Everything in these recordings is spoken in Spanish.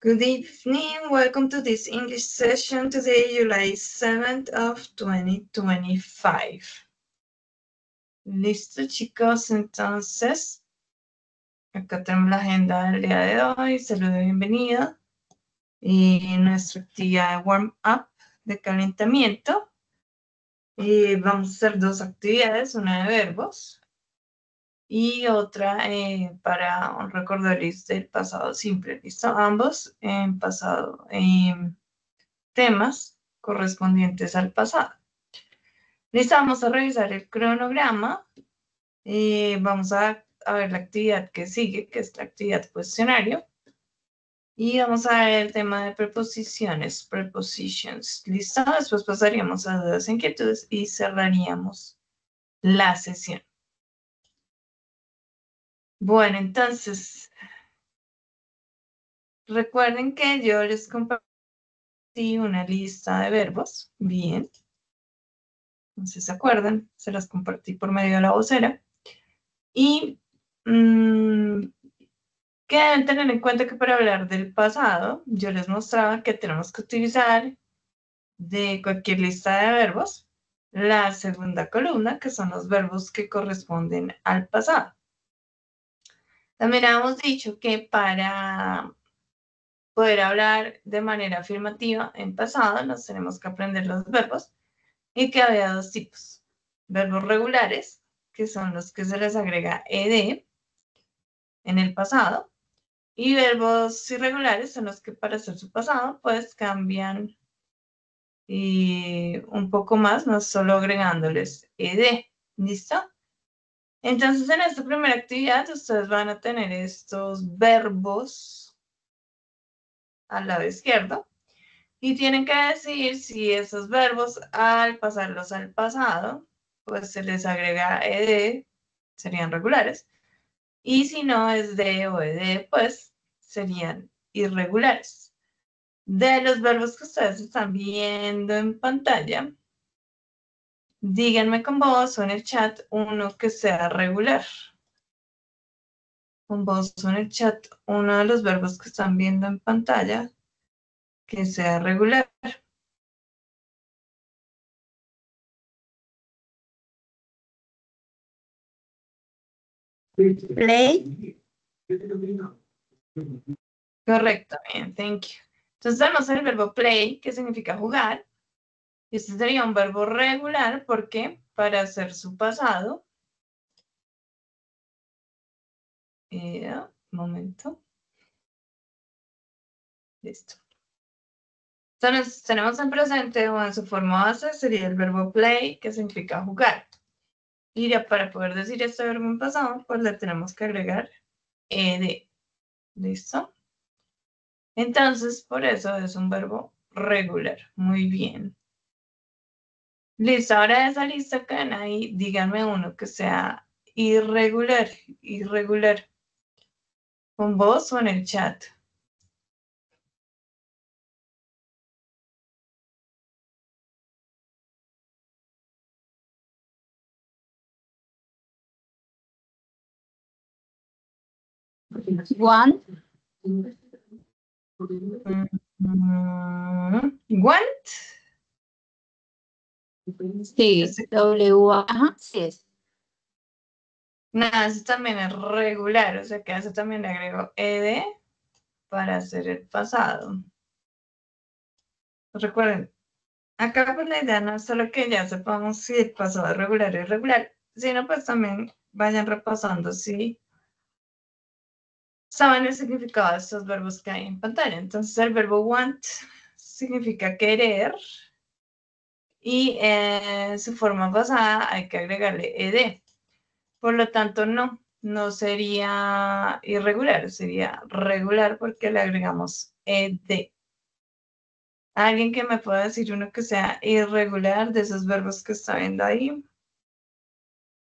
Good evening. Welcome to this English session today, July 7th of 2025. Listo, chicos. Entonces, acá tenemos la agenda del día de hoy. Saludo y bienvenido. Y nuestra actividad de warm-up, de calentamiento. Y vamos a hacer dos actividades, una de verbos y otra para un recordatorio del pasado simple. ¿Listo? Ambos en pasado. Temas correspondientes al pasado. Listo, vamos a revisar el cronograma. Vamos a ver la actividad que sigue, que es la actividad cuestionario. Y vamos a ver el tema de preposiciones, prepositions. ¿Listo? Después pasaríamos a dudas e inquietudes y cerraríamos la sesión. Bueno, entonces, recuerden que yo les compartí una lista de verbos. Bien. No sé si se acuerdan, se las compartí por medio de la vocera. Y que deben tener en cuenta que para hablar del pasado, yo les mostraba que tenemos que utilizar de cualquier lista de verbos la segunda columna, que son los verbos que corresponden al pasado. También habíamos dicho que para poder hablar de manera afirmativa en pasado, nos tenemos que aprender los verbos y que había dos tipos. Verbos regulares, que son los que se les agrega ed en el pasado, y verbos irregulares son los que para hacer su pasado, pues cambian un poco más, no solo agregándoles ed. ¿Listo? Entonces, en esta primera actividad, ustedes van a tener estos verbos al lado izquierdo y tienen que decir si esos verbos, al pasarlos al pasado, pues se les agrega ed, serían regulares. Y si no es de o ed, pues serían irregulares. De los verbos que ustedes están viendo en pantalla, díganme con voz o en el chat uno que sea regular. Con voz o en el chat uno de los verbos que están viendo en pantalla que sea regular. Play. Correcto, bien, thank you. Entonces tenemos el verbo play, que significa jugar. Y este sería un verbo regular porque para hacer su pasado, un momento. Listo. Entonces, tenemos en presente o en su forma base sería el verbo play, que significa jugar. Y ya para poder decir este verbo en pasado, pues le tenemos que agregar ed. ¿Listo? Entonces, por eso es un verbo regular. Muy bien. Listo, ahora de esa lista que ven ahí, díganme uno que sea irregular, irregular. Con voz o en el chat. Want. Want. Sí, W, ajá, sí es. Nada, eso también es regular, o sea que a eso también le agrego ed para hacer el pasado. Recuerden, acá pues la idea no es solo que ya sepamos si el pasado es regular o irregular, sino pues también vayan repasando si saben el significado de estos verbos que hay en pantalla. Entonces el verbo want significa querer y en su forma pasada hay que agregarle ed. Por lo tanto, no sería irregular, sería regular porque le agregamos ed. ¿Alguien que me pueda decir uno que sea irregular de esos verbos que está viendo ahí?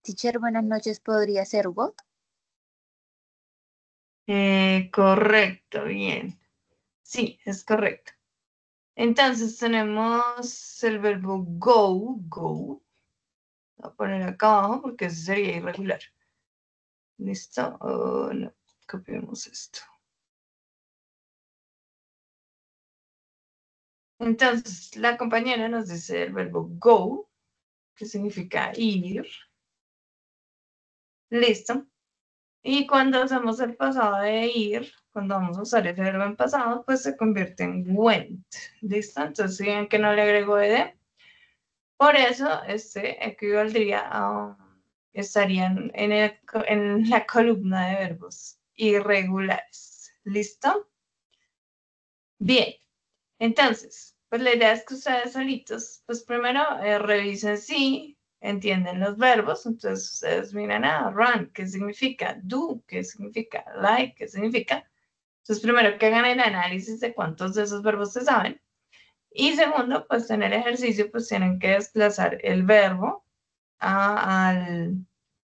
Teacher, buenas noches, ¿podría ser what? Correcto, bien. Sí, es correcto. Entonces tenemos el verbo go, go. Voy a poner acá abajo porque ese sería irregular. ¿Listo? Oh, no, copiemos esto. Entonces, la compañera nos dice el verbo go, que significa ir. Listo. Y cuando hacemos el pasado de ir, cuando vamos a usar ese verbo en pasado, pues se convierte en went. ¿Listo? Entonces, si ven que no le agrego ed, por eso este equivaldría a, estarían en la columna de verbos irregulares. ¿Listo? Bien. Entonces, pues la idea es que ustedes solitos, pues primero revisen si entienden los verbos. Entonces, ustedes miran a run, ¿qué significa? Do, ¿qué significa? Like, ¿qué significa? Entonces, primero que hagan el análisis de cuántos de esos verbos se saben. Y segundo, pues en el ejercicio, pues tienen que desplazar el verbo a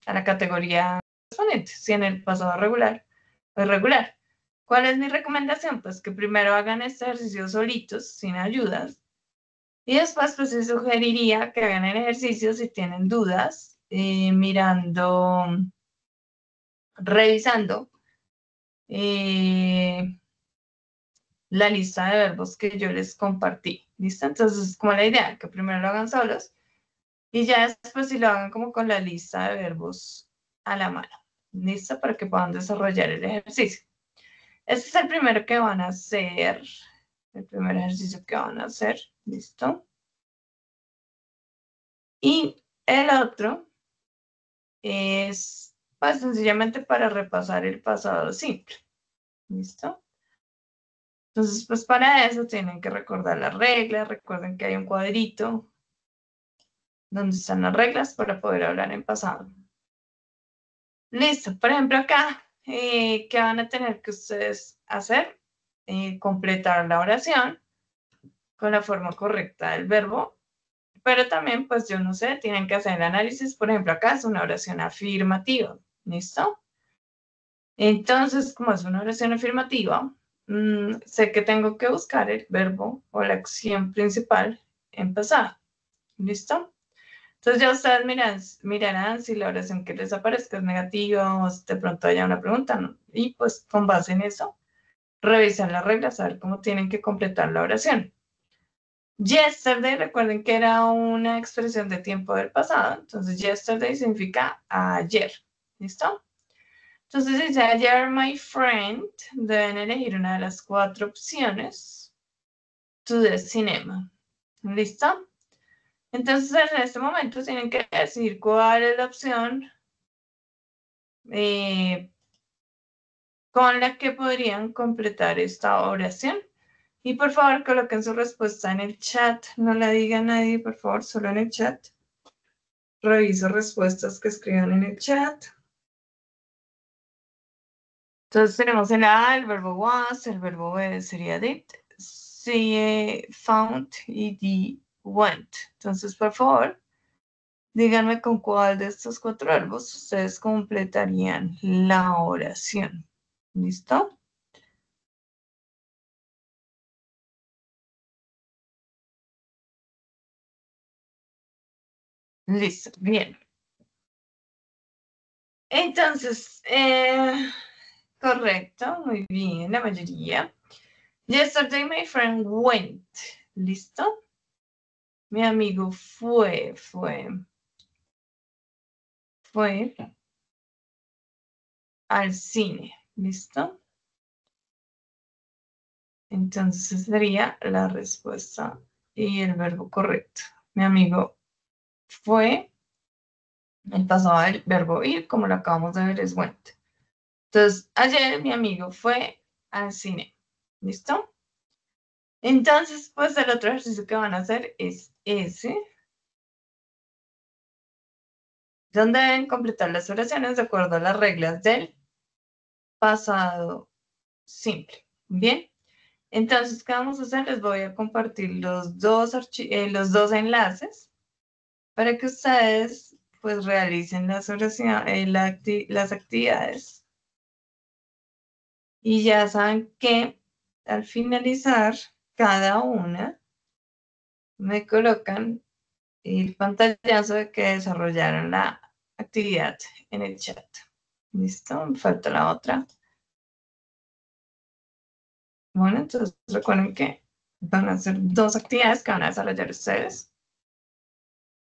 la categoría correspondiente, si en el pasado regular o irregular. ¿Cuál es mi recomendación? Pues que primero hagan este ejercicio solitos, sin ayudas, y después pues les sugeriría que hagan el ejercicio si tienen dudas, mirando, revisando la lista de verbos que yo les compartí. ¿Listo? Entonces, como la idea, que primero lo hagan solos y ya después si lo hagan como con la lista de verbos a la mano. ¿Listo? Para que puedan desarrollar el ejercicio. Este es el primero que van a hacer. El primer ejercicio que van a hacer. ¿Listo? Y el otro es, pues, sencillamente para repasar el pasado simple. ¿Listo? Entonces, pues para eso tienen que recordar las reglas. Recuerden que hay un cuadrito donde están las reglas para poder hablar en pasado. Listo. Por ejemplo, acá, ¿qué van a tener que ustedes hacer? Completar la oración con la forma correcta del verbo. Pero también, pues yo no sé, tienen que hacer el análisis. Por ejemplo, acá es una oración afirmativa. ¿Listo? Entonces, como es una oración afirmativa, sé que tengo que buscar el verbo o la acción principal en pasado. ¿Listo? Entonces ya ustedes mirarán si la oración que les aparezca es negativa o si de pronto haya una pregunta, ¿no? Y pues con base en eso, revisan las reglas, a ver cómo tienen que completar la oración. Yesterday, recuerden que era una expresión de tiempo del pasado, entonces yesterday significa ayer. ¿Listo? Entonces dice ayer, my friend, deben elegir una de las 4 opciones to the cinema. ¿Listo? Entonces en este momento tienen que decir cuál es la opción con la que podrían completar esta oración. Y por favor coloquen su respuesta en el chat. No la diga a nadie, por favor, solo en el chat. Reviso respuestas que escriban en el chat. Entonces tenemos en la A el verbo was, el verbo B sería did, C, found y D, went. Entonces, por favor, díganme con cuál de estos 4 verbos ustedes completarían la oración. ¿Listo? Listo, bien. Entonces, correcto, muy bien, la mayoría. Yesterday my friend went. ¿Listo? Mi amigo fue al cine. ¿Listo? Entonces sería la respuesta y el verbo correcto. Mi amigo fue, el pasado del verbo ir, como lo acabamos de ver, es went. Entonces, ayer mi amigo fue al cine. ¿Listo? Entonces, pues el otro ejercicio que van a hacer es ese, donde deben completar las oraciones de acuerdo a las reglas del pasado simple. Bien. Entonces, ¿qué vamos a hacer? Les voy a compartir los dos enlaces para que ustedes pues realicen las oraciones, las actividades. Y ya saben que al finalizar cada una, me colocan el pantallazo de que desarrollaron la actividad en el chat. ¿Listo? Me falta la otra. Bueno, entonces recuerden que Van a ser dos actividades que van a desarrollar ustedes.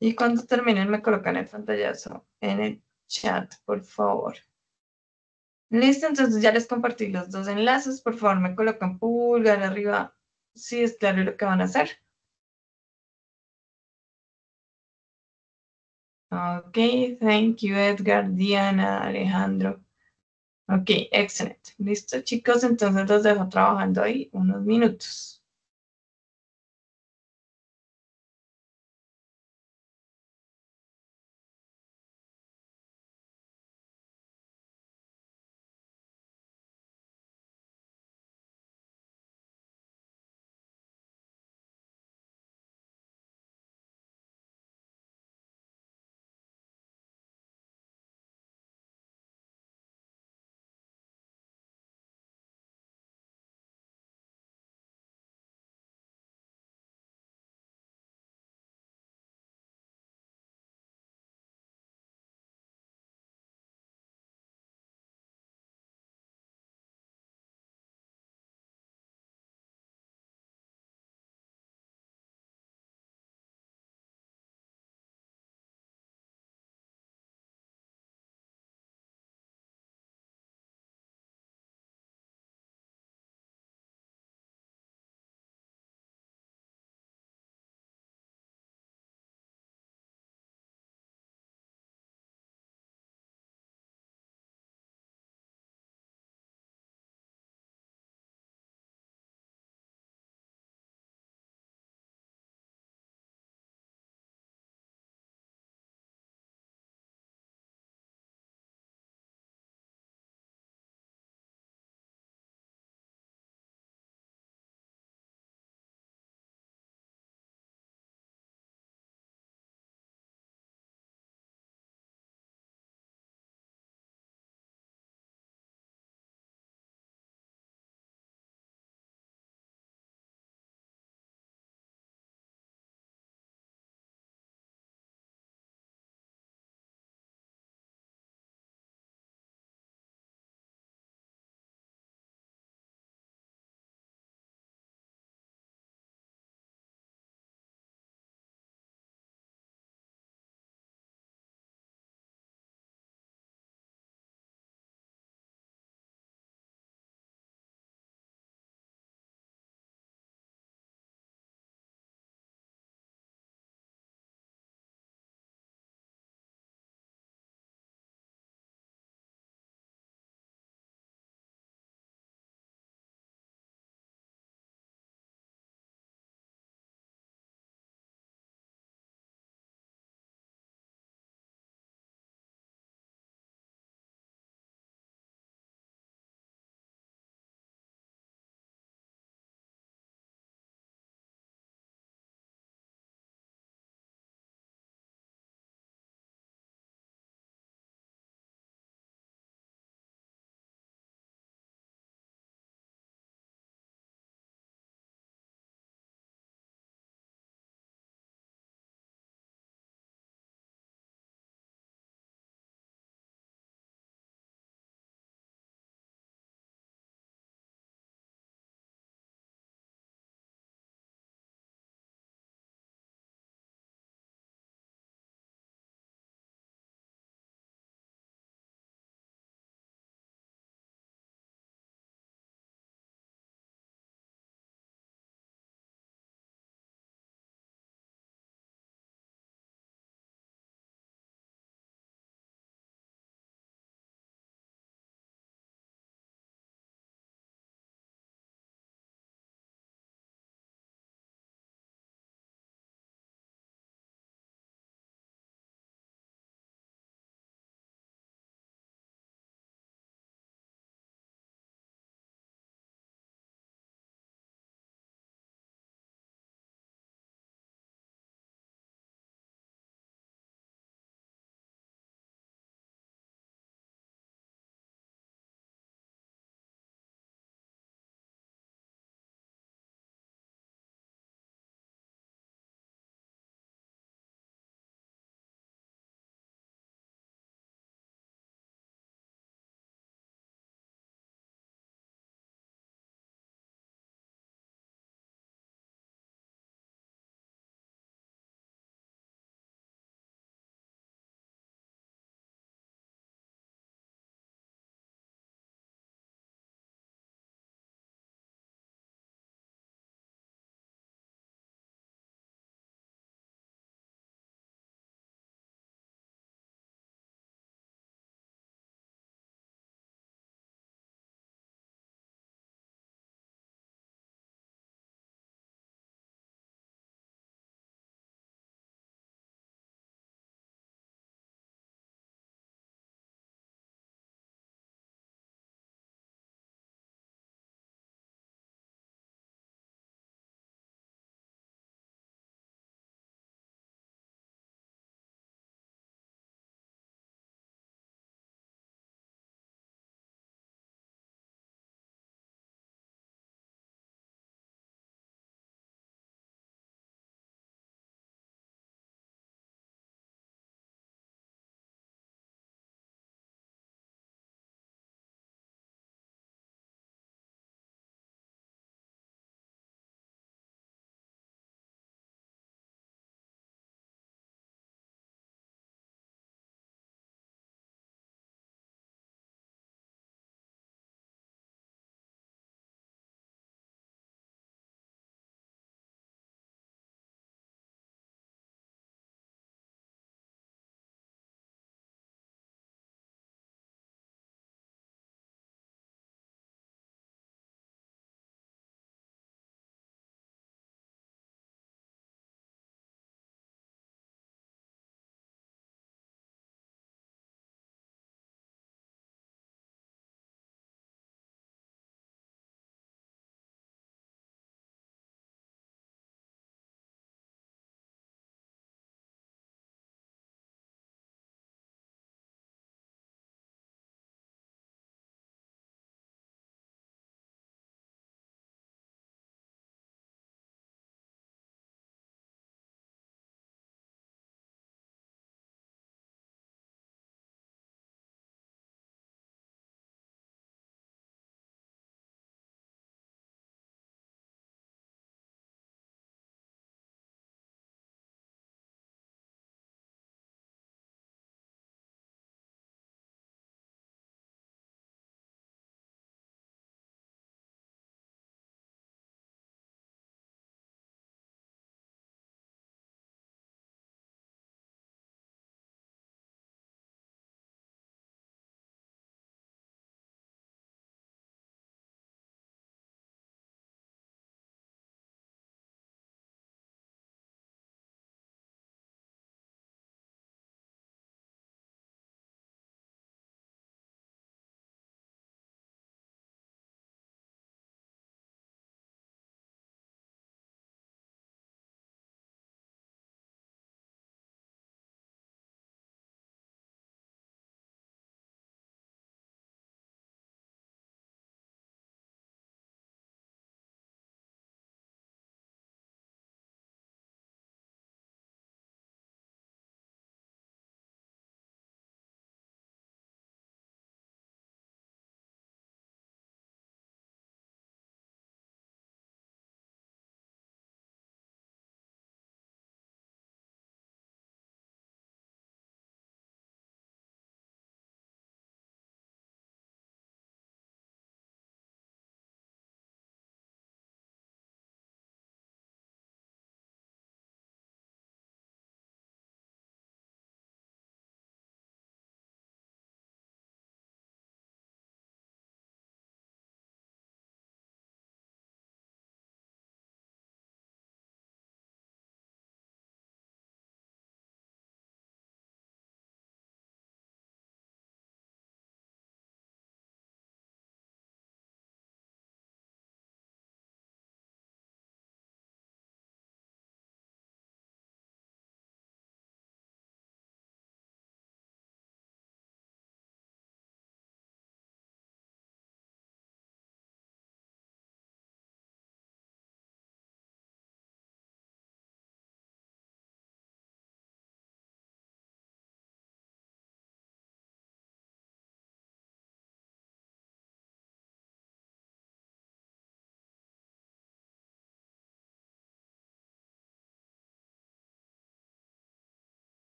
Y cuando terminen me colocan el pantallazo en el chat, por favor. Listo, entonces ya les compartí los dos enlaces. Por favor, me colocan pulgar arriba si es claro lo que van a hacer. Ok, thank you, Edgar, Diana, Alejandro. Ok, excelente. Listo, chicos, entonces los dejo trabajando ahí unos minutos.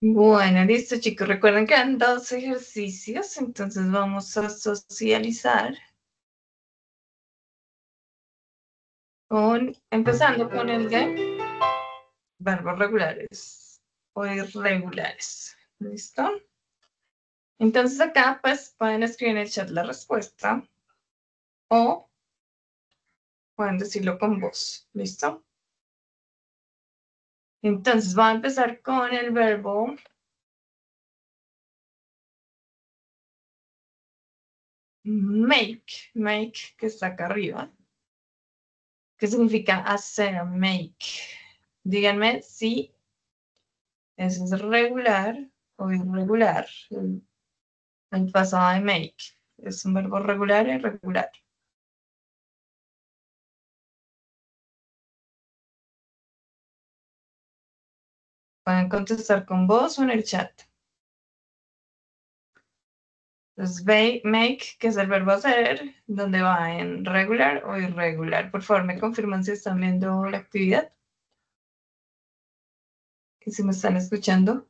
Bueno, listo, chicos. Recuerden que han 2 ejercicios, entonces vamos a socializar empezando con el de verbos regulares o irregulares. ¿Listo? Entonces acá pues pueden escribir en el chat la respuesta o pueden decirlo con voz. ¿Listo? Entonces voy a empezar con el verbo make, que está acá arriba, que significa hacer, make. Díganme si es regular o irregular. El pasado de make es un verbo regular o irregular. Pueden contestar con voz o en el chat. Entonces, make, que es el verbo hacer, donde va en regular o irregular. Por favor, me confirman si están viendo la actividad. Que si me están escuchando.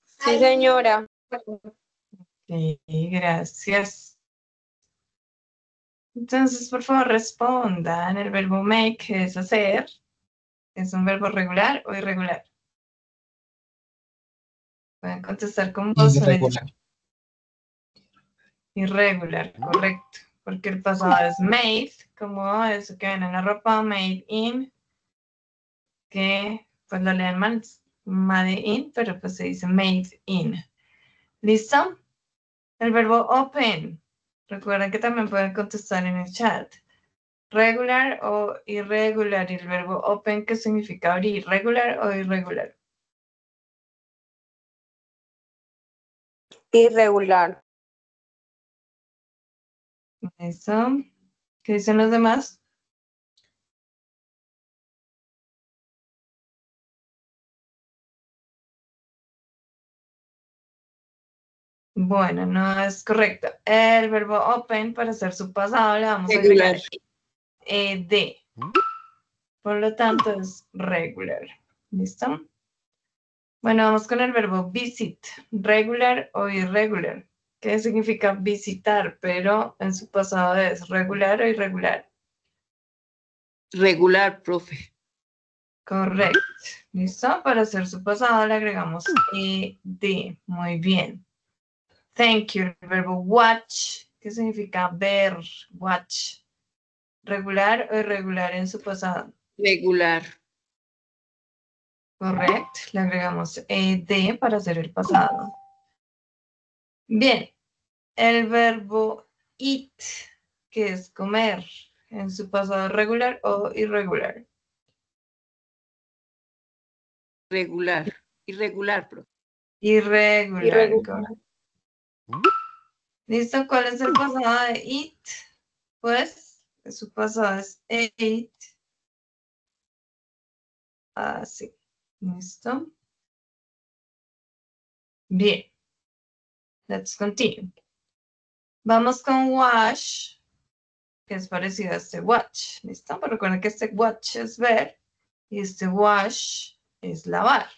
Sí, señora. Sí, gracias. Entonces, por favor, respondan. El verbo make es hacer. ¿Es un verbo regular o irregular? Pueden contestar con voz o en el chat. Irregular, correcto. Porque el pasado es made, como eso que ven en la ropa, made in, que pues lo leen mal, made in, pero pues se dice made in. ¿Listo? El verbo open. Recuerden que también pueden contestar en el chat. Regular o irregular. Y el verbo open, ¿qué significa abrir? ¿Regular o irregular? Irregular. Eso. ¿Qué dicen los demás? Bueno, no es correcto. El verbo open, para hacer su pasado, le vamos a agregar ed. Por lo tanto, es regular. ¿Listo? Bueno, vamos con el verbo visit. Regular o irregular. ¿Qué significa visitar? Pero en su pasado es regular o irregular. Regular, profe. Correcto. ¿Listo? Para hacer su pasado le agregamos ed. Muy bien. Thank you. El verbo watch. ¿Qué significa ver? Watch. ¿Regular o irregular en su pasado? Regular. Correcto. Le agregamos ed para hacer el pasado. Bien. El verbo eat, que es comer, en su pasado regular o irregular. Regular. Irregular, profe. Irregular. Correcto. ¿Listo? ¿Cuál es el pasado de eat? Pues su pasado es ate. Así. ¿Listo? Bien. Let's continue. Vamos con wash, que es parecido a este watch. ¿Listo? Pero recuerden que este watch es ver y este wash es lavar.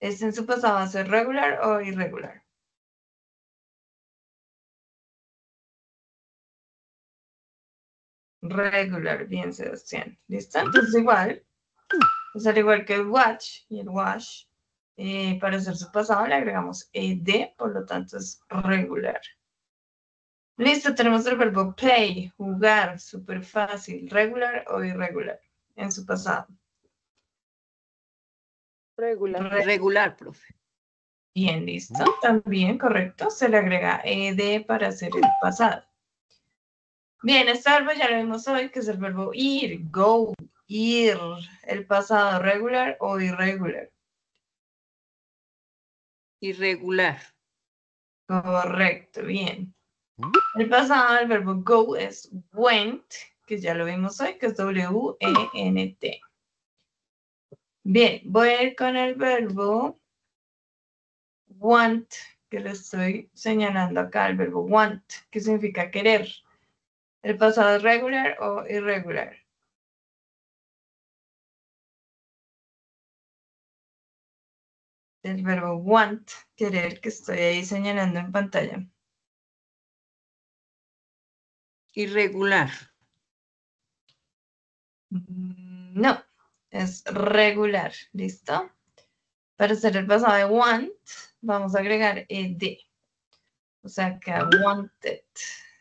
¿Es en su pasado va a ser regular o irregular? Regular, bien, Sebastián. ¿Listo? Entonces igual, pues al igual que el watch y el wash, para hacer su pasado le agregamos ed, por lo tanto es regular. Listo, tenemos el verbo play, jugar, súper fácil, regular o irregular en su pasado. Regular. Regular, profe. Bien, listo, también correcto, se le agrega ed para hacer el pasado. Bien, este verbo ya lo vimos hoy, que es el verbo ir, go, ir, el pasado regular o irregular. Irregular. Correcto, bien. El pasado del verbo go es went, que ya lo vimos hoy, que es W-E-N-T. Bien, voy a ir con el verbo want, que le estoy señalando acá, el verbo want, que significa querer. ¿El pasado es regular o irregular? El verbo want, querer, que estoy ahí señalando en pantalla. Irregular. No, es regular. ¿Listo? Para hacer el pasado de want, vamos a agregar ed. O sea, que wanted.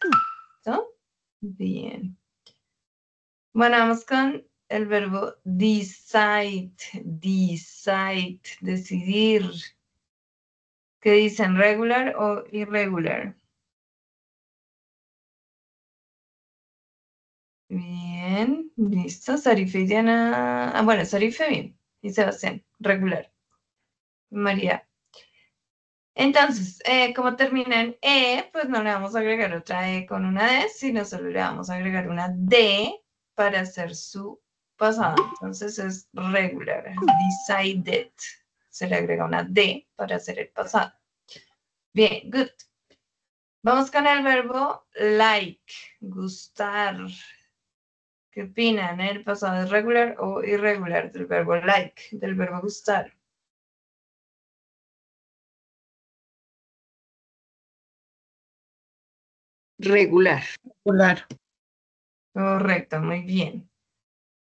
¿Listo? Bien. Bueno, vamos con el verbo decide. Decide, decidir. ¿Qué dicen? ¿Regular o irregular? Bien, listo. Sarife y Diana. Ah, bueno, Sarife bien. Y Sebastián, regular. María. Entonces, como termina en E, pues no le vamos a agregar otra E con una D, sino solo le vamos a agregar una D para hacer su pasado. Entonces es regular. Decided. Se le agrega una D para hacer el pasado. Bien, good. Vamos con el verbo like, gustar. ¿Qué opinan? ¿El pasado es regular o irregular del verbo like, del verbo gustar? Regular. Regular. Correcto, muy bien.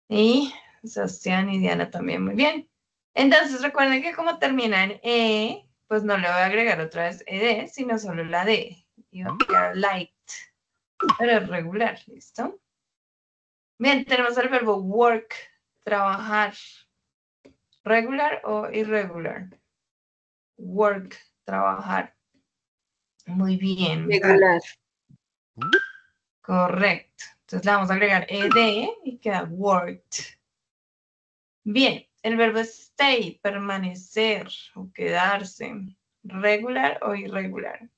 Y Sebastián y Diana también muy bien. Entonces recuerden que como termina en E, pues no le voy a agregar otra vez ED, sino solo la D. Y va a quedar light, pero es regular, ¿listo? Bien, tenemos el verbo work, trabajar. ¿Regular o irregular? Work, trabajar. Muy bien. Regular. Correcto. Entonces le vamos a agregar ed y queda worked. Bien, el verbo stay, permanecer o quedarse. ¿Regular o irregular?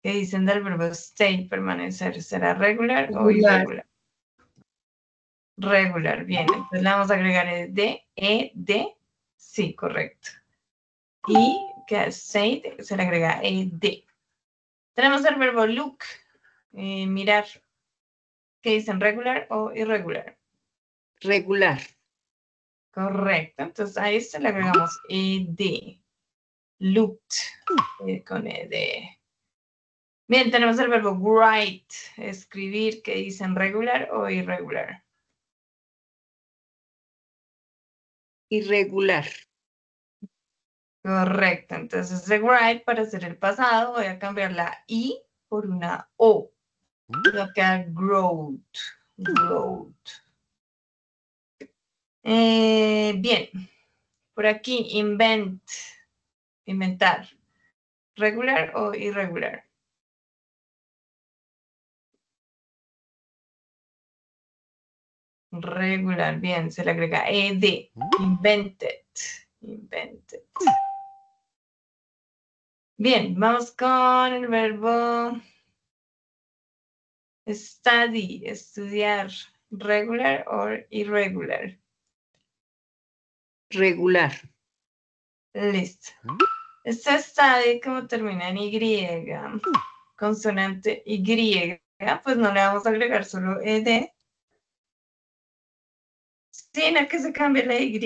¿Qué dicen del verbo stay, permanecer? ¿Será regular o Regular. irregular? Regular, bien. Entonces le vamos a agregar ed. Sí, correcto. Y queda stay, se le agrega ed. Tenemos el verbo look, mirar. ¿Qué dicen? ¿Regular o irregular? Regular. Correcto. Entonces a este le agregamos ed. Looked con ed. Bien, tenemos el verbo write, escribir. ¿Qué dicen? ¿Regular o irregular? Irregular. Correcto. Entonces de write, para hacer el pasado, voy a cambiar la I por una O. Va a quedar growth. Growth. Bien. Por aquí, invent. Inventar. ¿Regular o irregular? Regular, bien, se le agrega ed. Invented. Invented. Bien, vamos con el verbo study, estudiar. ¿Regular o irregular? Regular. Listo. Este study, como termina en Y, consonante Y, pues no le vamos a agregar solo ed, sino que se cambia la Y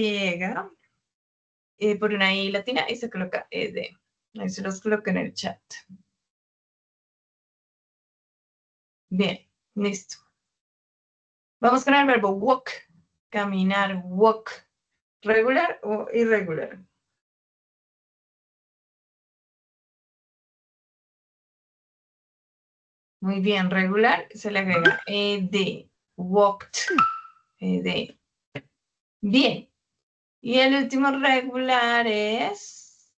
por una I latina y se coloca ed. Ahí se los coloco en el chat. Bien, listo. Vamos con el verbo walk, caminar, walk. ¿Regular o irregular? Muy bien, regular, se le agrega ed, walked, ed. Bien, y el último regular es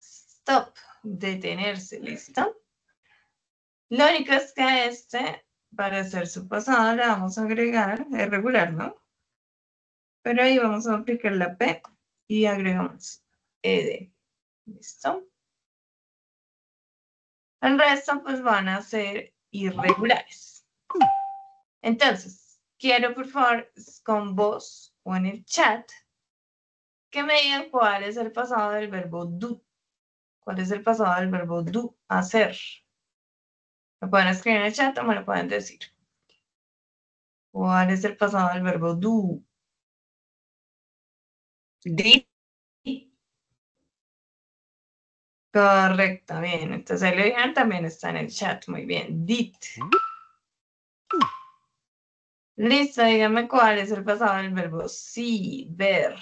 stop, detenerse, ¿listo? Lo único es que a este, para hacer su pasado, le vamos a agregar, es regular, ¿no? Pero ahí vamos a aplicar la P y agregamos ed, ¿listo? El resto pues van a ser irregulares. Entonces, quiero por favor con vos o en el chat que me digan cuál es el pasado del verbo do. ¿Cuál es el pasado del verbo do? Hacer. Me pueden escribir en el chat o me lo pueden decir. ¿Cuál es el pasado del verbo do? Did. Correcto, bien. Entonces ahí lo dijeron, también está en el chat. Muy bien. Did. Listo, dígame cuál es el pasado del verbo sí, ver.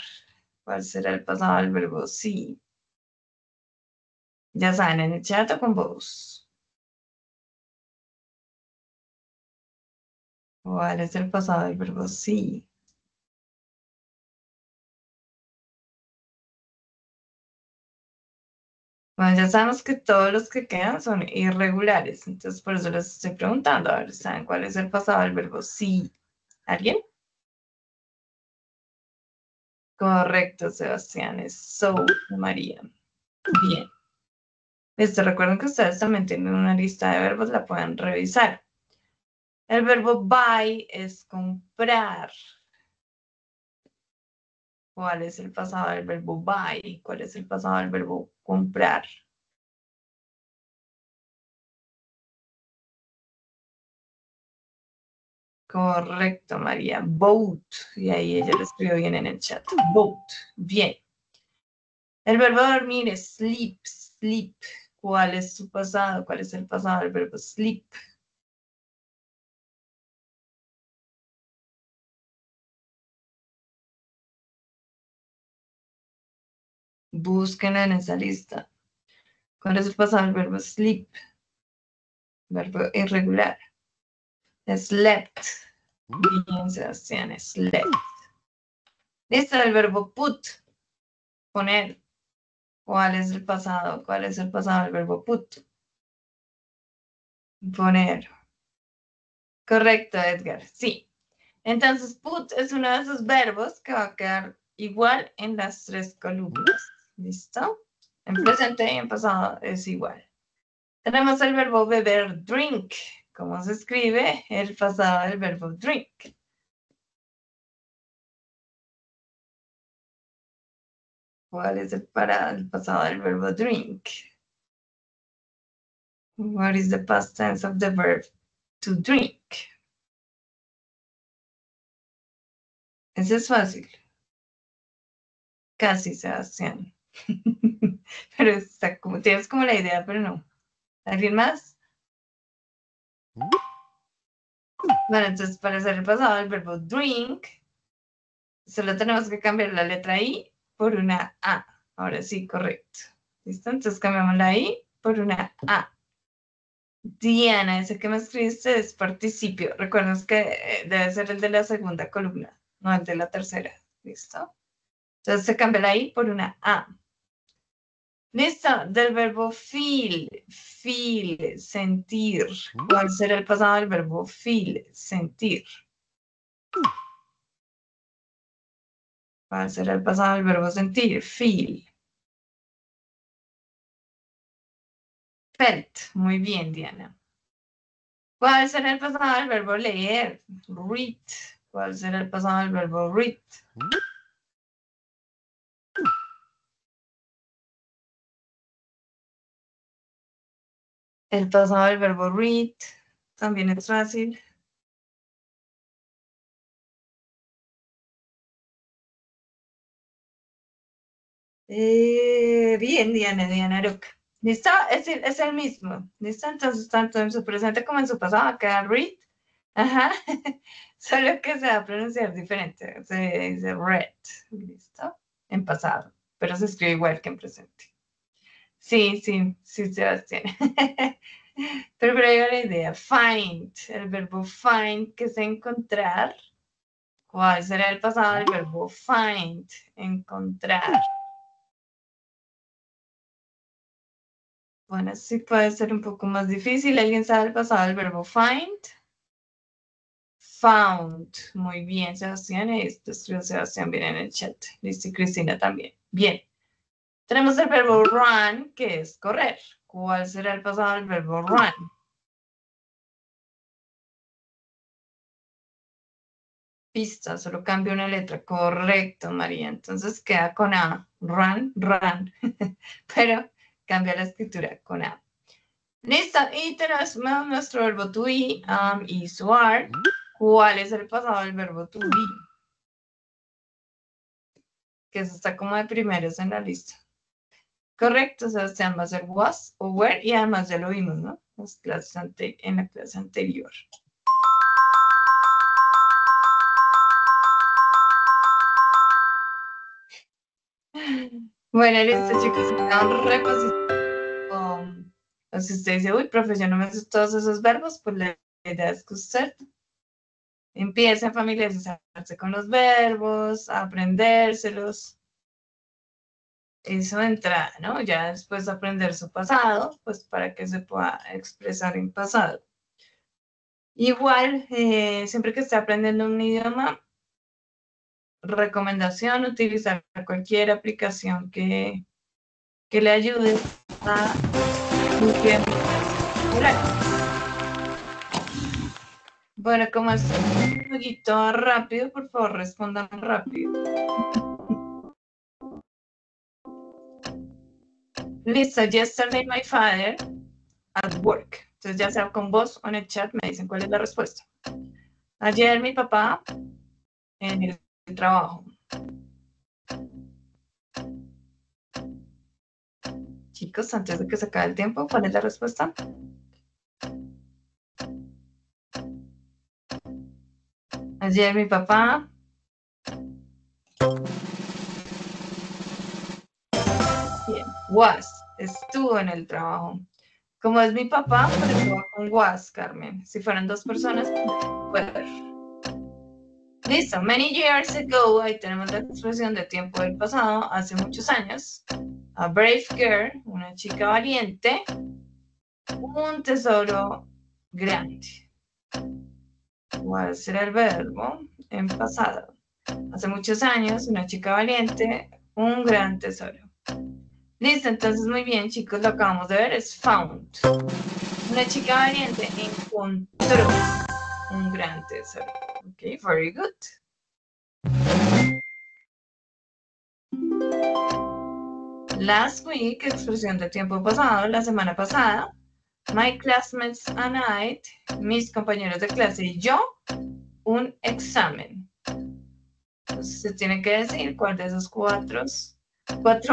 ¿Cuál será el pasado del verbo sí? Ya saben, en el chat o con voz. ¿Cuál es el pasado del verbo sí? Bueno, ya sabemos que todos los que quedan son irregulares, entonces por eso les estoy preguntando, a ver, ¿saben cuál es el pasado del verbo sí? ¿Alguien? Correcto, Sebastián, es so, María. Bien. Listo, recuerden que ustedes también tienen una lista de verbos, la pueden revisar. El verbo buy es comprar. ¿Cuál es el pasado del verbo buy? ¿Cuál es el pasado del verbo comprar? Correcto, María. Boat. Y ahí ella lo escribió bien en el chat. Boat. Bien. El verbo dormir es sleep, sleep. ¿Cuál es su pasado? ¿Cuál es el pasado del verbo sleep? Búsquenla en esa lista. ¿Cuál es el pasado del verbo sleep? Verbo irregular. Slept. Bien, Sebastián, slept. Listo, el verbo put. Poner. ¿Cuál es el pasado? ¿Cuál es el pasado del verbo put? Poner. Correcto, Edgar. Sí. Entonces, put es uno de esos verbos que va a quedar igual en las tres columnas. ¿Listo? En presente y en pasado es igual. Tenemos el verbo beber, drink. ¿Cómo se escribe el pasado del verbo drink? ¿Cuál es el pasado del verbo drink? What is the past tense of the verb to drink? Ese es fácil. Casi, Sebastián. Pero está como, tienes como la idea, pero no. ¿Alguien más? Bueno, entonces para hacer el pasado del verbo drink, solo tenemos que cambiar la letra I por una A. Ahora sí, correcto. ¿Listo? Entonces cambiamos la I por una A. Diana, ese que me escribiste es participio. Recuerden que debe ser el de la segunda columna, no el de la tercera. ¿Listo? Entonces se cambia la I por una A. Listo, del verbo feel, feel, sentir. ¿Cuál será el pasado del verbo feel, sentir? ¿Cuál será el pasado del verbo sentir? Feel. Felt. Muy bien, Diana. ¿Cuál será el pasado del verbo leer? Read. ¿Cuál será el pasado del verbo read? El pasado del verbo read también es fácil. Bien, Diana Roca. ¿Listo? Es el mismo. ¿Listo? Entonces, tanto en su presente como en su pasado va a quedar read. Ajá. Solo que se va a pronunciar diferente. Se dice read. ¿Listo? En pasado. Pero se escribe igual que en presente. Sí, Sebastián. Pero ahí va la idea. Find. El verbo find, que es encontrar. ¿Cuál será el pasado del verbo find? Encontrar. Bueno, sí puede ser un poco más difícil. ¿Alguien sabe el pasado del verbo find? Found. Muy bien, Sebastián. Esto escribió Sebastián bien en el chat. Listo, y Cristina también. Bien. Tenemos el verbo run, que es correr. ¿Cuál será el pasado del verbo run? pista, solo cambia una letra. Correcto, María. Entonces queda con A. Run, run. Pero cambia la escritura con A. Listo. Y tenemos nuestro verbo to be, am, is, or are. ¿Cuál es el pasado del verbo to be? Que eso está como de primeros en la lista. Correcto, Sebastián, va a ser was o were, y además ya lo vimos, ¿no? En la clase anterior. Bueno, listo, chicos. Un repositorio. Si usted dice, uy, profe, yo no me sé todos esos verbos, pues la idea es que usted empiece a familiarizarse con los verbos, a aprendérselos. Eso de entrada, ¿no? Ya después de aprender su pasado, pues para que se pueda expresar en pasado. Igual, siempre que esté aprendiendo un idioma, recomendación, utilizar cualquier aplicación que le ayude a bueno, como es un poquito rápido, por favor, respondan rápido. Listo, yesterday my father at work. Entonces, ya sea con voz o en el chat, me dicen cuál es la respuesta. Ayer mi papá en el trabajo. Chicos, antes de que se acabe el tiempo, ¿cuál es la respuesta? Ayer mi papá. Bien. Was. Estuvo en el trabajo. Como es mi papá, por eso va con was, Carmen. Si fueran dos personas, were. Listo. Many years ago, ahí tenemos la expresión de tiempo del pasado, hace muchos años. A brave girl, una chica valiente. Un tesoro grande. ¿Cuál será el verbo en pasado? Hace muchos años, una chica valiente, un gran tesoro. Listo, entonces muy bien, chicos, lo acabamos de ver, es found. Una chica valiente encontró un gran tesoro. Ok, very good. Last week, expresión de tiempo pasado, la semana pasada. My classmates and I, mis compañeros de clase y yo, un examen. Entonces se tiene que decir cuál de esos cuatro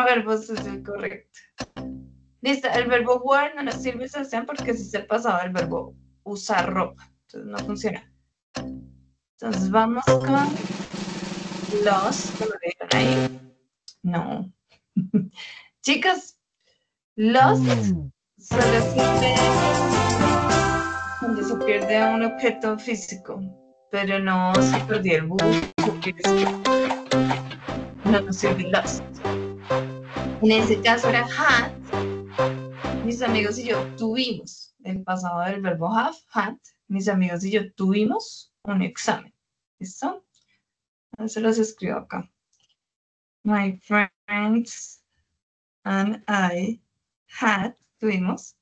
verbos es el correcto. Listo, el verbo wear no nos sirve, Sebastián, porque ese es el pasado del verbo usar ropa. Entonces no funciona. Entonces vamos con los que me dieron ahí. No. Chicos, los solo sirve cuando se pierde un objeto físico, pero no se perdió el bus. No nos sirve los. En ese caso era had. Mis amigos y yo tuvimos el pasado del verbo have, had. Mis amigos y yo tuvimos un examen. ¿Listo? Se los escribo acá. My friends and I had, tuvimos.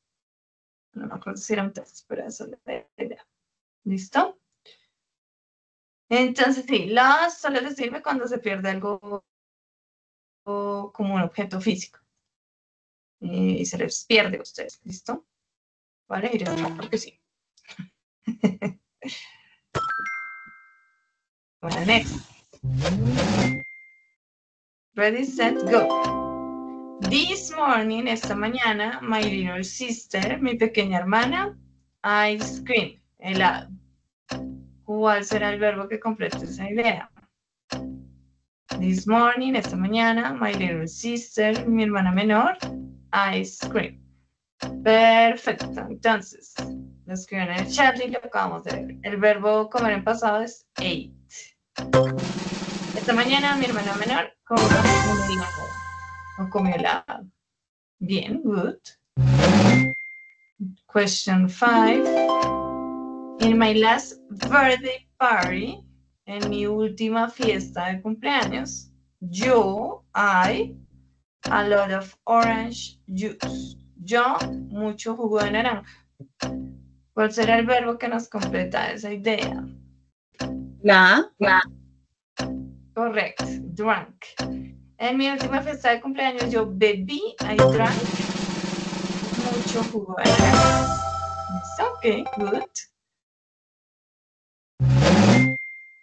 No me acuerdo si era un test, pero eso es la idea. ¿Listo? Entonces, sí, las solo les sirve cuando se pierde algo como un objeto físico. Y se les pierde a ustedes. ¿Listo? Vale, iré acá porque sí. Bueno, next. Ready, set, go. This morning, esta mañana, my little sister, mi pequeña hermana, ice cream, helado. ¿Cuál será el verbo que complete esa idea? This morning, esta mañana, my little sister, mi hermana menor, ice cream. Perfecto. Entonces, lo escriben en el chat y lo acabamos de ver. El verbo comer en pasado es ate. Esta mañana mi hermana menor comió helado. Bien, good. Question 5. In my last birthday party, en mi última fiesta de cumpleaños, I, a lot of orange juice. Yo, mucho jugo de naranja. ¿Cuál será el verbo que nos completa esa idea? La A. Correcto. Drunk. En mi última fiesta de cumpleaños yo bebí, I drank mucho jugo de naranja. Okay, good.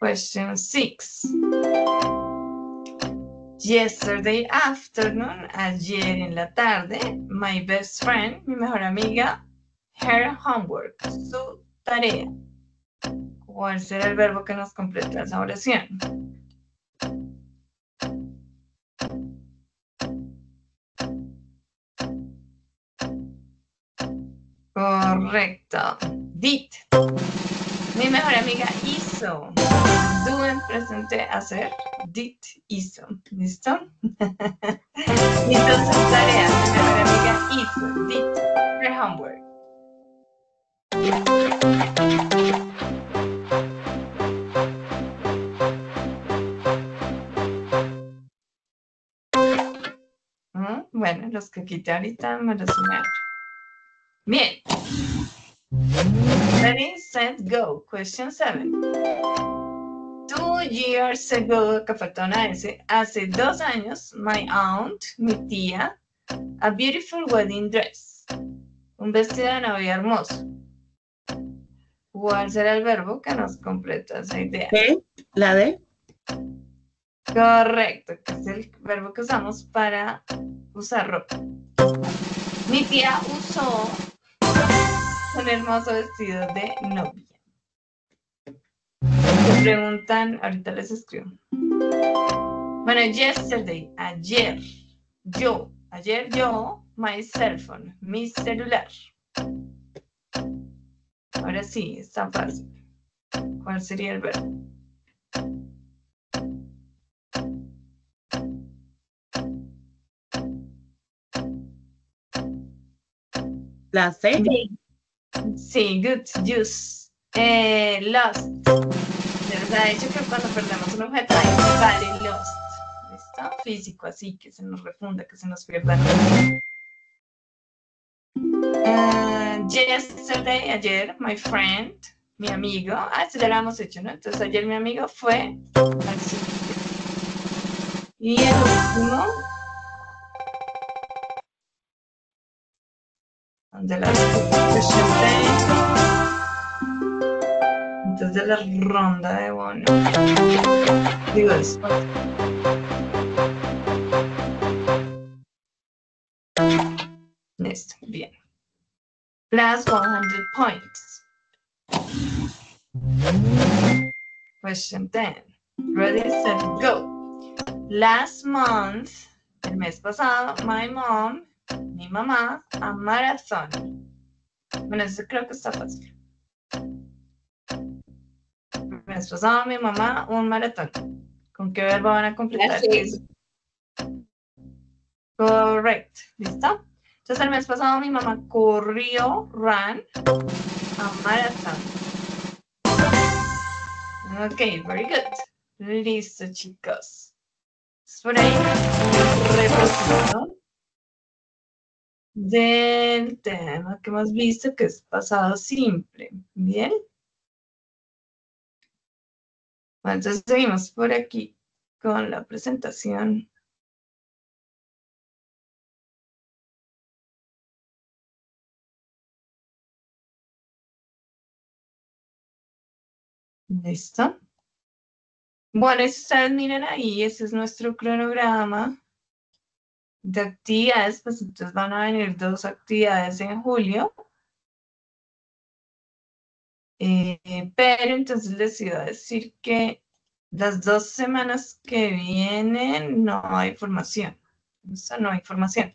Question 6. Yesterday afternoon, ayer en la tarde, my best friend, mi mejor amiga, her homework, su tarea. ¿Cuál será el verbo que nos completa esa oración? Correcto. Did. Mi mejor amiga hizo. Do en presente hacer. Did hizo. ¿Listo? Entonces tarea. Mi mejor amiga hizo. Did her homework. Bueno, los que quité ahorita me los sumaron. Bien. Ready, set, go. Question 7. 2 years ago, que falta una S, hace 2 años, my aunt, mi tía, a beautiful wedding dress. Un vestido de novia hermoso. ¿Cuál será el verbo que nos completa esa idea? D. La D. Correcto, que es el verbo que usamos para usar ropa. Mi tía usó un hermoso vestido de novia. Me preguntan, ahorita les escribo. Bueno, yesterday, ayer yo, my cell phone, mi celular. Ahora sí, está fácil. ¿Cuál sería el verbo? La C. Sí, good, use. Lost. Se les ha dicho que cuando perdemos un objeto vale lost. ¿Listo? Físico, así, que se nos refunda, que se nos pierda. Yesterday, ayer, my friend, mi amigo. Esto ya lo hemos hecho, ¿no? Entonces, ayer mi amigo fue al sitio. Y el último, de la antes de la ronda de bono. Digo eso. Listo, bien. Plus 100 points. Question 10. Ready, set, go. Last month, el mes pasado, my mom, mi mamá, a marathon. Bueno, eso creo que está fácil. El mes pasado, mi mamá, un maratón. ¿Con qué verbo van a completar eso? Correcto. ¿Listo? Entonces, el mes pasado, mi mamá corrió, ran, a marathon. Ok, very good. Listo, chicos. Por ahí, un repaso del tema que hemos visto, que es pasado simple. ¿Bien? Bueno, entonces seguimos por aquí con la presentación. ¿Listo? Bueno, si ustedes miren ahí, ese es nuestro cronograma de actividades. Pues entonces van a venir 2 actividades en julio. Pero entonces les iba a decir que las 2 semanas que vienen no hay formación. Eso no hay formación.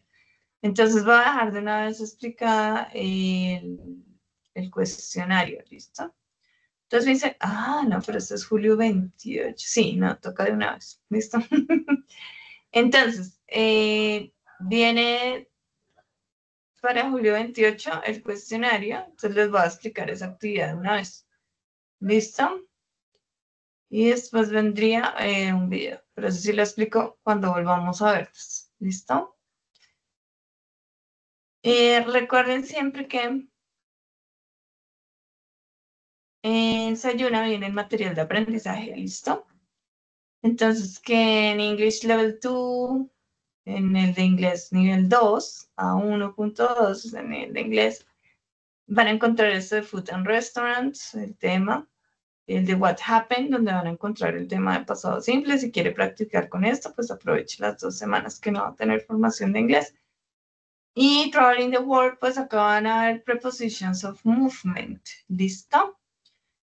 Entonces voy a dejar de una vez explicada el cuestionario, ¿listo? Entonces me dice, no, pero este es julio 28. Sí, no, toca de una vez, ¿listo? Entonces, viene para julio 28 el cuestionario, entonces les voy a explicar esa actividad de una vez. ¿Listo? Y después vendría un video, pero eso sí lo explico cuando volvamos a verlos. ¿Listo? Recuerden siempre que En Sayuna viene el material de aprendizaje, ¿listo? Entonces, que en English Level 2, en el de inglés nivel 2, a 1.2, en el de inglés, van a encontrar esto de Food and Restaurants, el tema, el de What Happened, donde van a encontrar el tema de pasado simple. Si quiere practicar con esto, pues aproveche las 2 semanas que no va a tener formación de inglés. Y Traveling the World, pues acá van a ver Prepositions of Movement, ¿listo?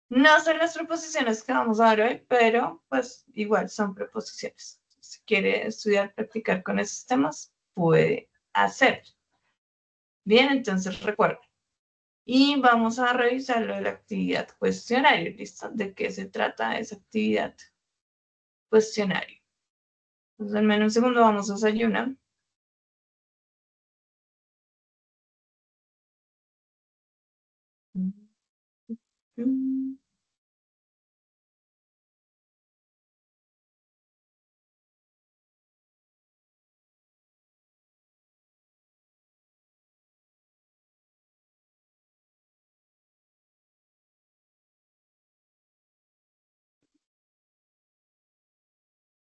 No son las preposiciones que vamos a ver hoy, pero pues igual son preposiciones. Si quiere estudiar, practicar con esos temas, puede hacerlo. Bien, entonces recuerden. Y vamos a revisar lo de la actividad cuestionario, ¿listo? ¿De qué se trata esa actividad cuestionario? Entonces, en menos un segundo vamos a desayunar.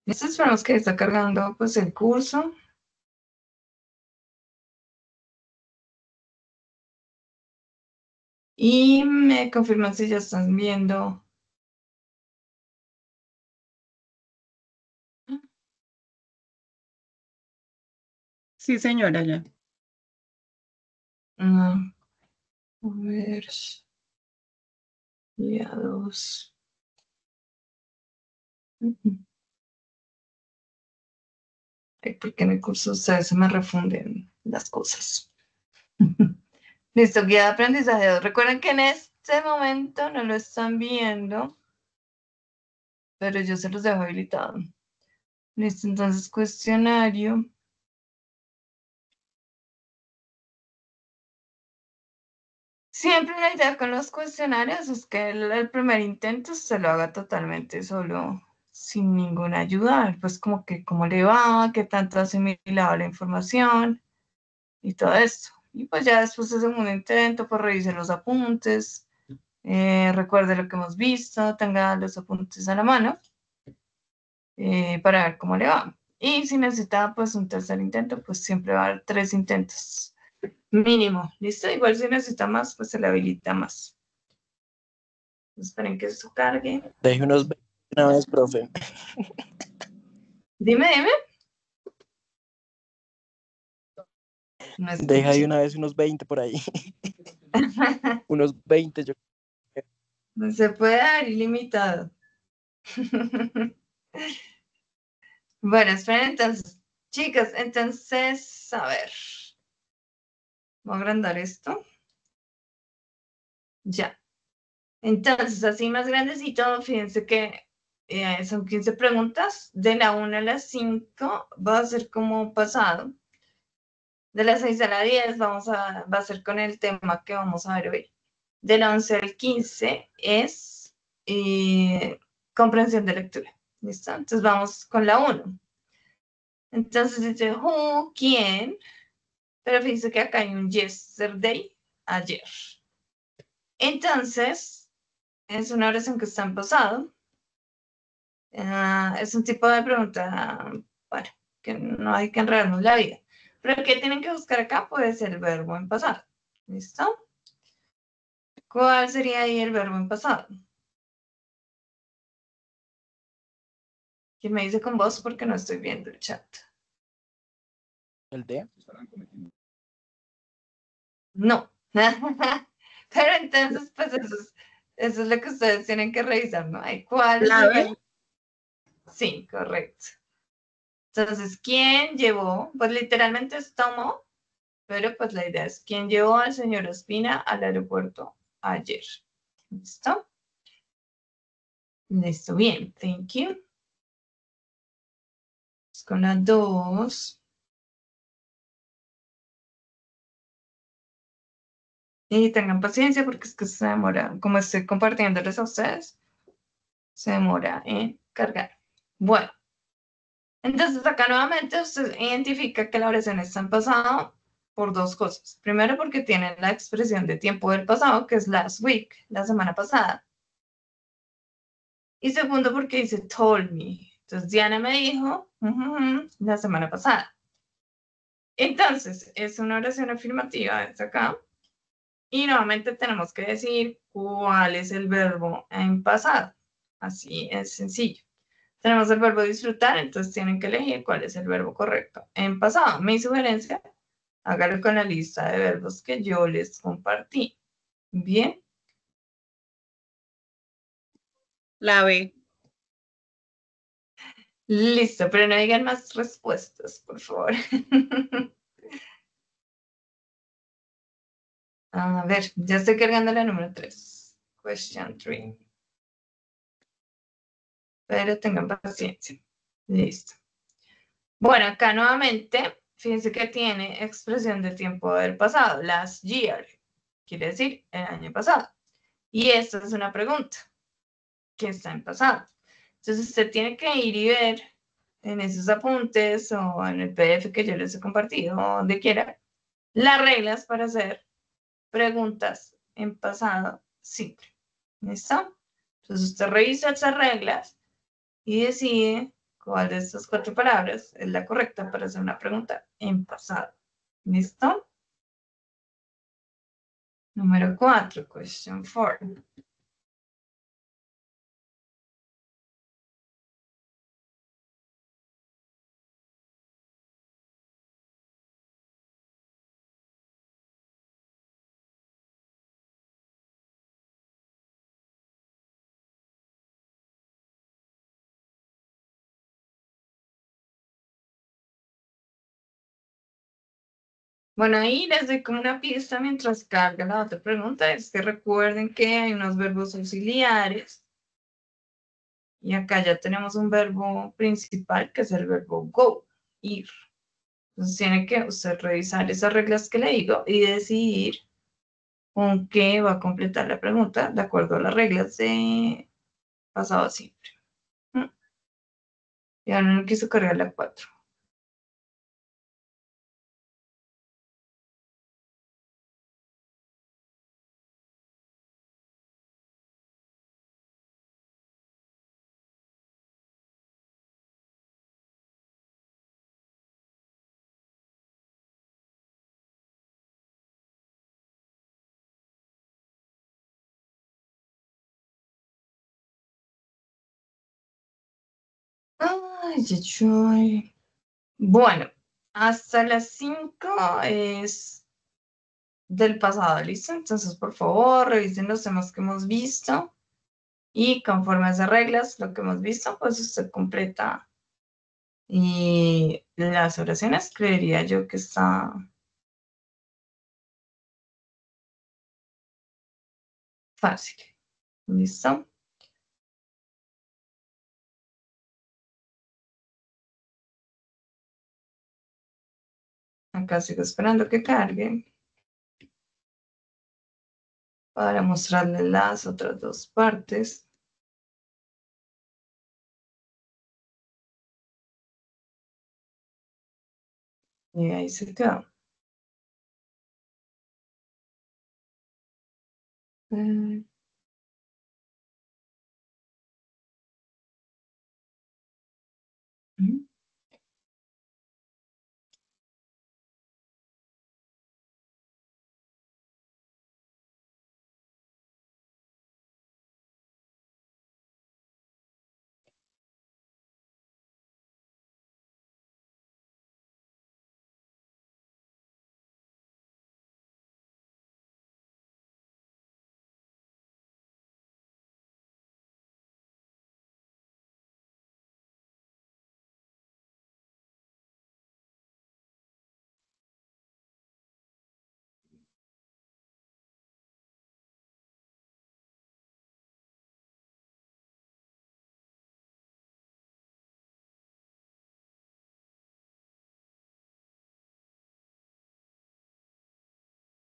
Listo, esperamos que está cargando pues el curso. Y me confirman si ya están viendo. Sí, señora, ya. A ver. Ya 2. Porque en el curso ustedes se me refunden las cosas. Listo, guía de aprendizaje 2. Recuerden que en este momento no lo están viendo, pero yo se los dejo habilitado. Listo, entonces cuestionario. Siempre la idea con los cuestionarios es que el primer intento se lo haga totalmente solo, sin ninguna ayuda. Pues como que cómo le va, qué tanto ha asimilado la información y todo esto. Y pues ya después de un intento, pues revise los apuntes, recuerde lo que hemos visto, tenga los apuntes a la mano para ver cómo le va. Y si necesita pues un tercer intento, pues siempre va a haber 3 intentos mínimo. ¿Listo? Igual si necesita más, pues se le habilita más. Esperen que esto cargue. Deje unos 20 una vez, profe. Dime. No Deja ahí escuché. una vez unos 20 por ahí. Unos 20, yo No se puede dar ilimitado. Bueno, esperen entonces. Chicas, entonces, a ver. Voy a agrandar esto. Ya. Entonces, así más grandecito, fíjense que son 15 preguntas. De la 1 a la 5 va a ser como pasado. De las 6 a la 10 va a ser con el tema que vamos a ver hoy. De la 11 al 15 es comprensión de lectura. ¿Listo? Entonces vamos con la 1. Entonces dice, who, ¿quién? Pero fíjense que acá hay un yesterday, ayer. Entonces, es una oración que está en pasado. Es un tipo de pregunta, bueno, que no hay que enredarnos la vida. Pero ¿qué tienen que buscar acá? Puede ser el verbo en pasado. ¿Listo? ¿Cuál sería ahí el verbo en pasado? ¿Quién me dice con voz? Porque no estoy viendo el chat. el D. No. Pero entonces, pues eso es lo que ustedes tienen que revisar, ¿no? ¿Cuál ¿La sería? B? Sí, correcto. Entonces, ¿quién llevó? Pues literalmente es tomó, pero pues la idea es quién llevó al señor Ospina al aeropuerto ayer. ¿Listo? Listo, bien, thank you. Con la 2. Y tengan paciencia porque es que se demora, como estoy compartiéndoles a ustedes, se demora en cargar. Bueno, entonces acá nuevamente usted identifica que la oración está en pasado por 2 cosas. Primero porque tiene la expresión de tiempo del pasado, que es last week, la semana pasada. Y segundo, porque dice told me. Entonces, Diana me dijo la semana pasada. Entonces, es una oración afirmativa desde acá. Y nuevamente tenemos que decir cuál es el verbo en pasado. Así es sencillo. Tenemos el verbo disfrutar, entonces tienen que elegir cuál es el verbo correcto en pasado. Mi sugerencia, hágalo con la lista de verbos que yo les compartí. Bien. La B. Listo, pero no digan más respuestas, por favor. A ver, ya estoy cargando la número 3. Question 3. Pero tengan paciencia. Listo. Bueno, acá nuevamente, fíjense que tiene expresión de tiempo del pasado, last year, quiere decir el año pasado. Y esta es una pregunta que está en pasado. Entonces usted tiene que ir y ver en esos apuntes o en el PDF que yo les he compartido, o donde quiera, las reglas para hacer preguntas en pasado simple. ¿Listo? Entonces usted revisa esas reglas y decide cuál de estas 4 palabras es la correcta para hacer una pregunta en pasado. ¿Listo? Número 4, question 4. Bueno, ahí les doy como una pista mientras carga la otra pregunta. Es que recuerden que hay unos verbos auxiliares. Y acá ya tenemos un verbo principal, que es el verbo go, ir. Entonces tiene que usted revisar esas reglas que le digo y decidir con qué va a completar la pregunta de acuerdo a las reglas de pasado simple. Y ahora no quiso cargar la 4. Ay, ay, ay. Bueno, hasta las 5 es del pasado, ¿listo? Entonces, por favor, revisen los temas que hemos visto y conforme a esas reglas, lo que hemos visto, pues usted completa. Y las oraciones, creería yo que está fácil. ¿Listo? Acá sigo esperando que cargue para mostrarles las otras 2 partes. Y ahí se quedó. Mm.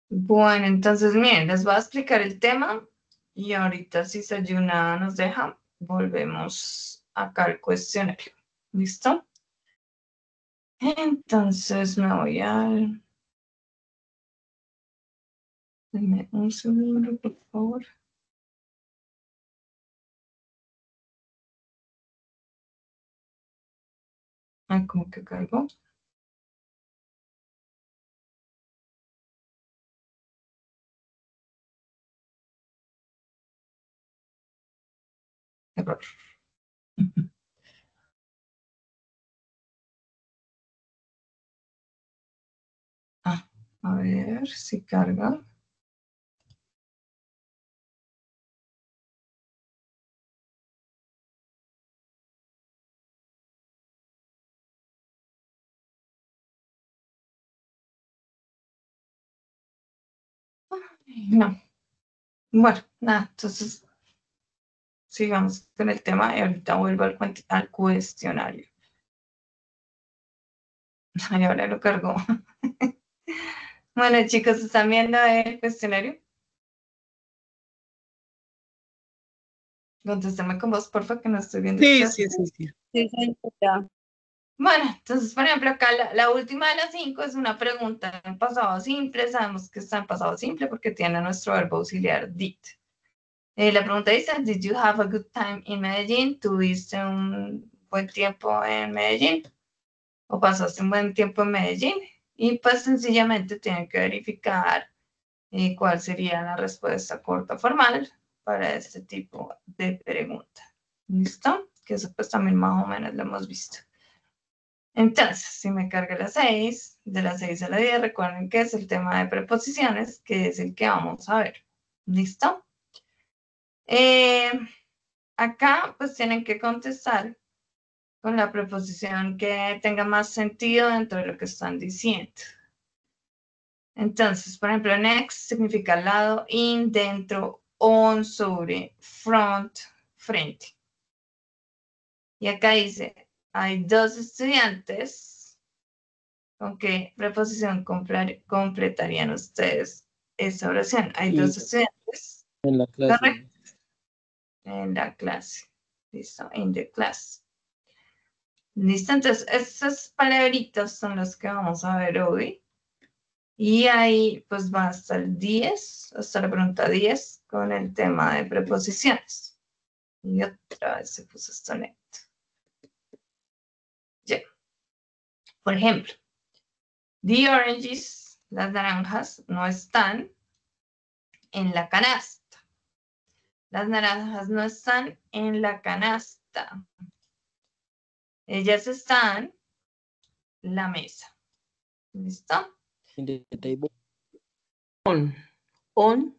Bueno, entonces, miren, les voy a explicar el tema y ahorita si Sayuna nos deja, volvemos acá al cuestionario. ¿Listo? Entonces me voy al... Denme un segundo, por favor. Ay, ¿cómo que cargó? Error. Ah, a ver si carga. No. Bueno, nada, entonces sigamos con el tema y ahorita vuelvo al cuestionario. Ay, ahora lo cargó. Bueno, chicos, ¿están viendo el cuestionario? Contéstame con voz, porfa, que no estoy viendo el Sí, chat. sí, sí, sí. Sí, señora. Bueno, entonces, por ejemplo, acá la última de las 5 es una pregunta en pasado simple. Sabemos que está en pasado simple porque tiene nuestro verbo auxiliar did. La pregunta dice, ¿Did you have a good time in Medellín? ¿Tuviste un buen tiempo en Medellín? ¿O pasaste un buen tiempo en Medellín? Y pues sencillamente tienen que verificar cuál sería la respuesta corta formal para este tipo de pregunta. ¿Listo? Que eso pues también más o menos lo hemos visto. Entonces, si me carga la 6, de la 6 a la 10, recuerden que es el tema de preposiciones, que es el que vamos a ver. ¿Listo? Acá pues tienen que contestar con la preposición que tenga más sentido dentro de lo que están diciendo. Entonces, por ejemplo, next significa al lado, in, dentro, on, sobre, front, frente. Y acá dice, hay 2 estudiantes. ¿Con qué preposición completarían ustedes esa oración? Hay 2 estudiantes. En la clase. Correcto. En la clase. Listo, in the class. Listo, entonces esas palabritas son las que vamos a ver hoy. Y ahí pues va hasta el 10, hasta la pregunta 10 con el tema de preposiciones. Y otra vez se puso esto lento. Ya. Por ejemplo, the oranges, las naranjas, no están en la canasta. Las naranjas no están en la canasta. Ellas están en la mesa. ¿Listo? In the table. On. On.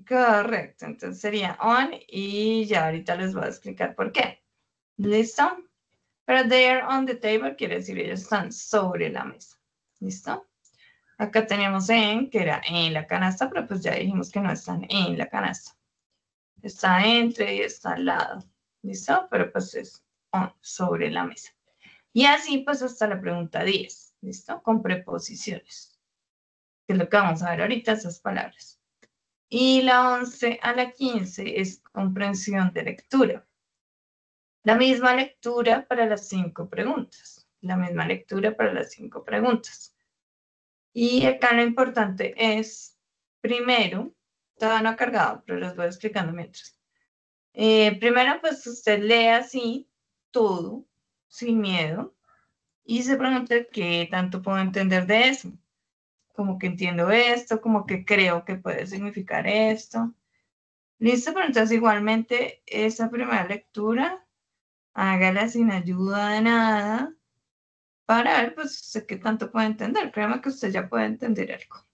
Correcto. Entonces sería on y ya ahorita les voy a explicar por qué. ¿Listo? Pero they're on the table quiere decir ellos están sobre la mesa. ¿Listo? Acá teníamos en, que era en la canasta, pero pues ya dijimos que no están en la canasta. Está entre y está al lado. ¿Listo? Pero pues es on, sobre la mesa. Y así pues hasta la pregunta 10. ¿Listo? Con preposiciones. Que es lo que vamos a ver ahorita, esas palabras. Y la 11 a la 15 es comprensión de lectura. La misma lectura para las 5 preguntas. La misma lectura para las 5 preguntas. Y acá lo importante es, primero, todavía no ha cargado, pero les voy explicando mientras. Primero, pues usted lee así todo, sin miedo, y se pregunta qué tanto puedo entender de eso. Como que entiendo esto, como que creo que puede significar esto. Listo, pero entonces igualmente esa primera lectura, hágala sin ayuda de nada, para ver, pues, usted qué tanto puede entender. Créame que usted ya puede entender algo.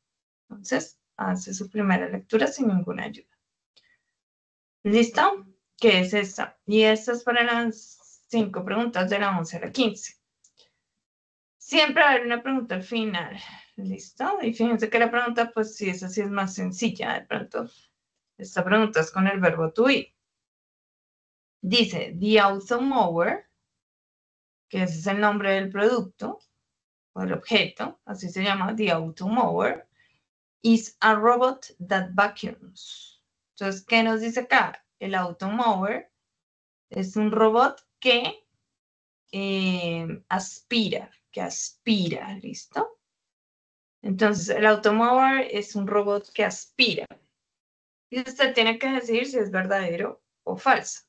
Entonces, hace su primera lectura sin ninguna ayuda. ¿Listo? ¿Qué es esta? Y esta es para las 5 preguntas de la 11 a la 15. Siempre va a haber una pregunta al final. ¿Listo? Y fíjense que la pregunta, pues sí, esa sí es más sencilla. De pronto, esta pregunta es con el verbo to be. Dice, the automower, que ese es el nombre del producto, o el objeto, así se llama, the automower, is a robot that vacuums. Entonces, ¿qué nos dice acá? El automower es un robot que aspira, ¿listo? Entonces, el automower es un robot que aspira. Y usted tiene que decir si es verdadero o falso.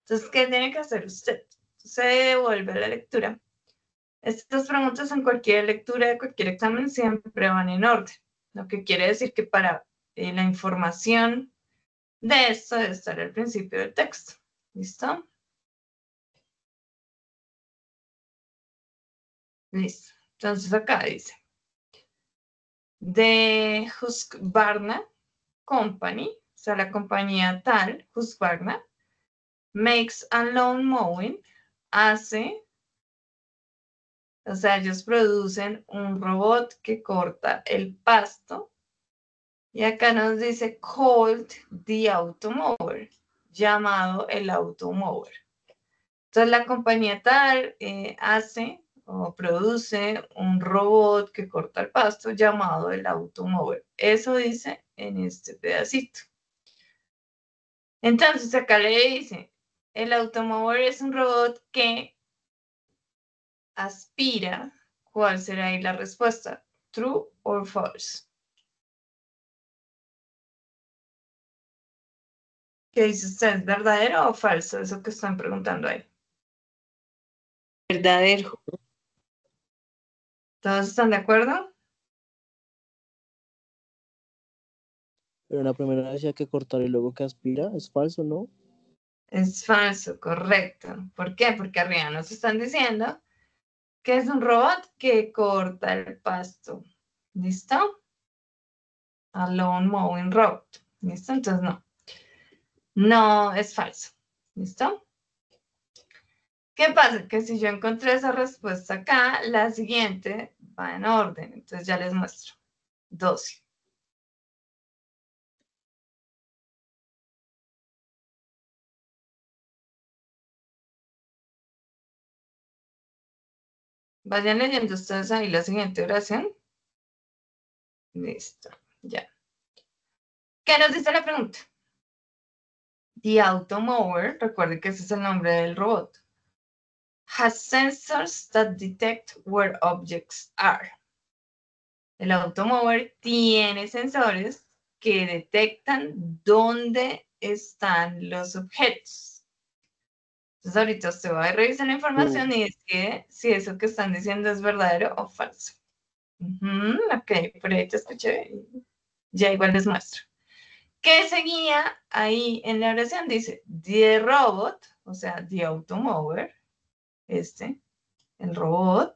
Entonces, ¿qué tiene que hacer usted? Se devuelve a la lectura Estas preguntas en cualquier lectura de cualquier examen siempre van en orden, lo que quiere decir que para la información de esto debe estar al principio del texto. ¿Listo? Listo. Entonces acá dice, de Husqvarna Company, o sea, la compañía tal, Husqvarna, makes a lawn mowing, hace, o sea, ellos producen un robot que corta el pasto. Y acá nos dice called the automower, llamado el automower. Entonces la compañía tal hace o produce un robot que corta el pasto llamado el automower. Eso dice en este pedacito. Entonces acá le dice, el automower es un robot que aspira. ¿Cuál será ahí la respuesta? ¿True or false? ¿Qué dice usted? ¿Es verdadero o falso? Eso que están preguntando ahí. Verdadero. ¿Todos están de acuerdo? Pero la primera decía que cortar y luego que aspira, es falso, ¿no? Es falso, correcto. ¿Por qué? Porque arriba nos están diciendo que es un robot que corta el pasto. ¿Listo? A lawn mowing robot. ¿Listo? Entonces no. No es falso. ¿Listo? ¿Qué pasa? Que si yo encontré esa respuesta acá, la siguiente va en orden. Entonces ya les muestro. 12. Vayan leyendo ustedes ahí la siguiente oración. Listo. Ya. ¿Qué nos dice la pregunta? The automower, recuerden que ese es el nombre del robot, has sensors that detect where objects are. El automower tiene sensores que detectan dónde están los objetos. Entonces ahorita usted va a revisar la información y decide si eso que están diciendo es verdadero o falso. Ok, por ahí te escuché. Ya igual les muestro. ¿Qué seguía ahí en la oración? Dice, the robot, o sea, the automower, el robot,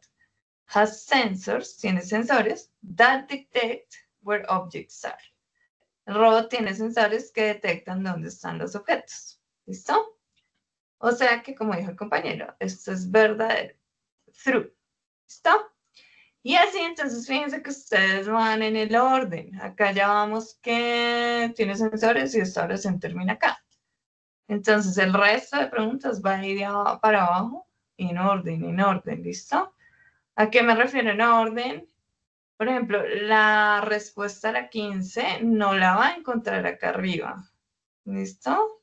has sensors, tiene sensores, that detect where objects are. El robot tiene sensores que detectan dónde están los objetos. ¿Listo? O sea que, como dijo el compañero, esto es verdadero. True. ¿Listo? Y así, entonces, fíjense que ustedes van en el orden. Acá ya vamos que tiene sensores y esta oración termina acá. Entonces, el resto de preguntas va a ir para abajo en orden, ¿listo? ¿A qué me refiero en orden? Por ejemplo, la respuesta a la 15 no la va a encontrar acá arriba, ¿listo?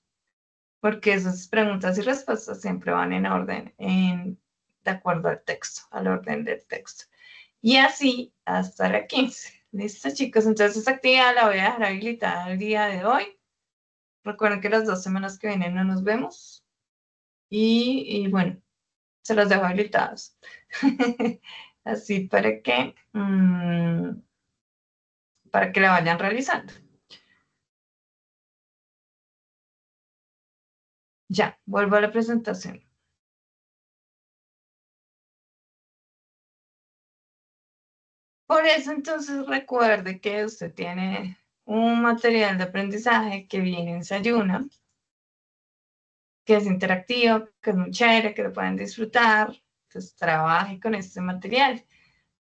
Porque esas preguntas y respuestas siempre van en orden, de acuerdo al texto, al orden del texto. Y así hasta la 15. ¿Listo, chicos? Entonces, esta actividad la voy a dejar habilitada el día de hoy. Recuerden que las 2 semanas que vienen no nos vemos. Y bueno, se los dejo habilitados. Así para que la vayan realizando. Ya, vuelvo a la presentación. Por eso, entonces, recuerde que usted tiene un material de aprendizaje que viene en Sayuna, que es interactivo, que es muy chévere, que lo pueden disfrutar. Entonces, trabaje con este material.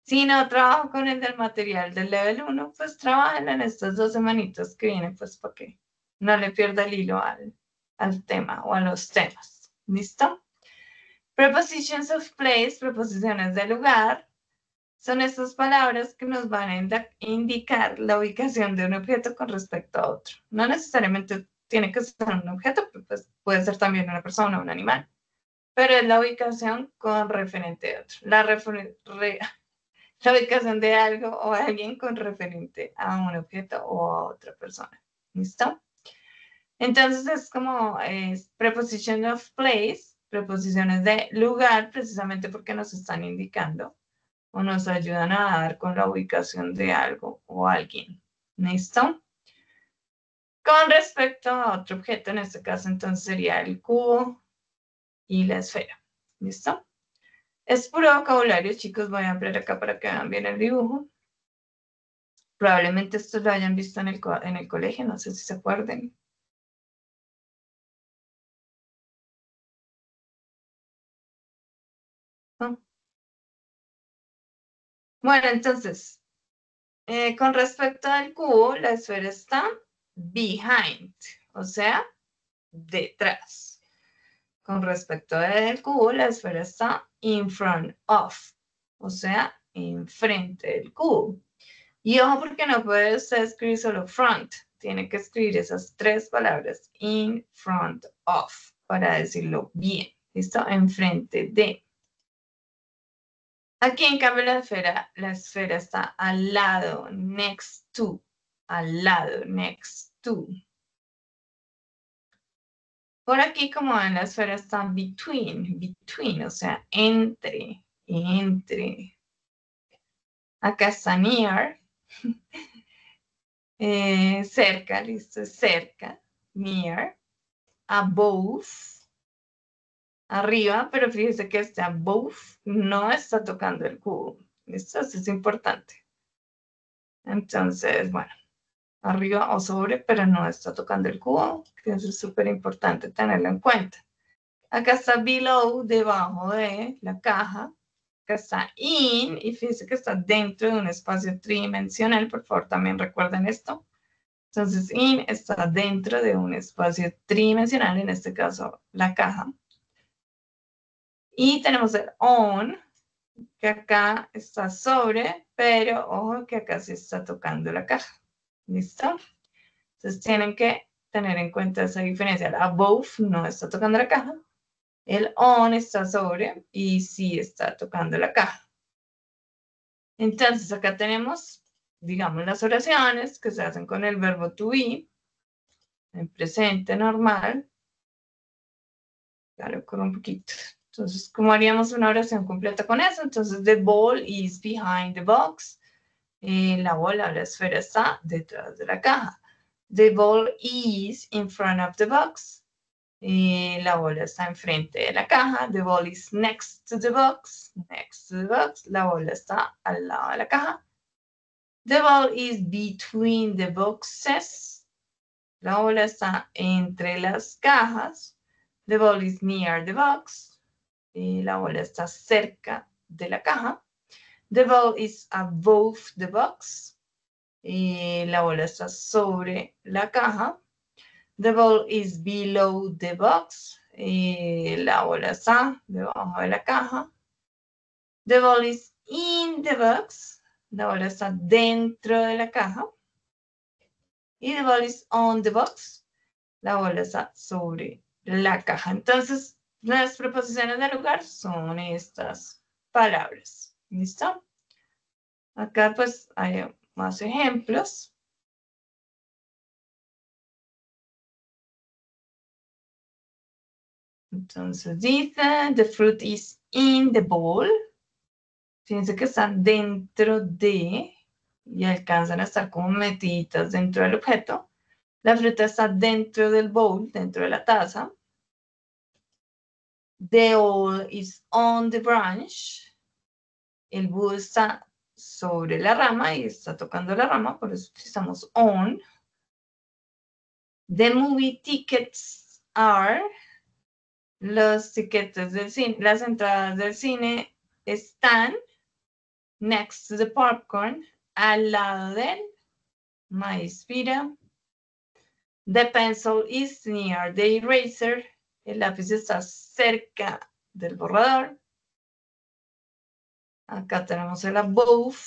Si no trabajo con el del material del level 1, pues trabajen en estas 2 semanitas que vienen, pues para que no le pierda el hilo al tema o a los temas. ¿Listo? Prepositions of place, preposiciones de lugar, son estas palabras que nos van a indicar la ubicación de un objeto con respecto a otro. No necesariamente tiene que ser un objeto, pues puede ser también una persona o un animal, pero es la ubicación con referente a otro. La ubicación de algo o alguien con referente a un objeto o a otra persona. ¿Listo? Entonces es como preposition of place, preposiciones de lugar, precisamente porque nos están indicando o nos ayudan a dar con la ubicación de algo o alguien. ¿Listo? Con respecto a otro objeto, en este caso entonces sería el cubo y la esfera. ¿Listo? Es puro vocabulario, chicos. Voy a ampliar acá para que vean bien el dibujo. Probablemente esto lo hayan visto en el colegio, no sé si se acuerden. ¿No? Bueno, entonces, con respecto al cubo, la esfera está behind, o sea, detrás. Con respecto al cubo, la esfera está in front of, o sea, enfrente del cubo. Y ojo porque no puede usted escribir solo front, tiene que escribir esas tres palabras, in front of, para decirlo bien. ¿Listo? Enfrente de. Aquí en cambio la esfera está al lado, next to, al lado, next to. Por aquí, como ven, la esfera está between, o sea, entre. Acá está near, cerca, listo, cerca, near, above, arriba, pero fíjese que este above no está tocando el cubo. Esto es importante. Entonces, bueno, arriba o sobre, pero no está tocando el cubo, que eso es súper importante tenerlo en cuenta. Acá está below, debajo de la caja. Acá está in, y fíjense que está dentro de un espacio tridimensional. Por favor, también recuerden esto. Entonces, in está dentro de un espacio tridimensional, en este caso, la caja. Y tenemos el on, que acá está sobre, pero ojo que acá se está tocando la caja. ¿Listo? Entonces, tienen que tener en cuenta esa diferencia. El above no está tocando la caja. El on está sobre y sí está tocando la caja. Entonces, acá tenemos, digamos, las oraciones que se hacen con el verbo to be, en presente normal. Claro, con un poquito. Entonces, ¿cómo haríamos una oración completa con eso? Entonces, the ball is behind the box. La bola, la esfera está detrás de la caja. The ball is in front of the box. La bola está enfrente de la caja. The ball is next to the box. Next to the box. La bola está al lado de la caja. The ball is between the boxes. La bola está entre las cajas. The ball is near the box. La bola está cerca de la caja. The ball is above the box. La bola está sobre la caja. The ball is below the box. La bola está debajo de la caja. The ball is in the box. La bola está dentro de la caja. Y the ball is on the box. La bola está sobre la caja. Entonces, las preposiciones de lugar son estas palabras. ¿Listo? Acá pues hay más ejemplos. Entonces dice, the fruit is in the bowl. Fíjense que están dentro de, y alcanzan a estar como metidas dentro del objeto. La fruta está dentro del bowl, dentro de la taza. The owl is on the branch. El búho está sobre la rama y está tocando la rama, por eso utilizamos on. The movie tickets are. Los tiquetes del cine, las entradas del cine están next to the popcorn, al lado del maíz pira. The pencil is near the eraser. El lápiz está cerca del borrador. Acá tenemos el above,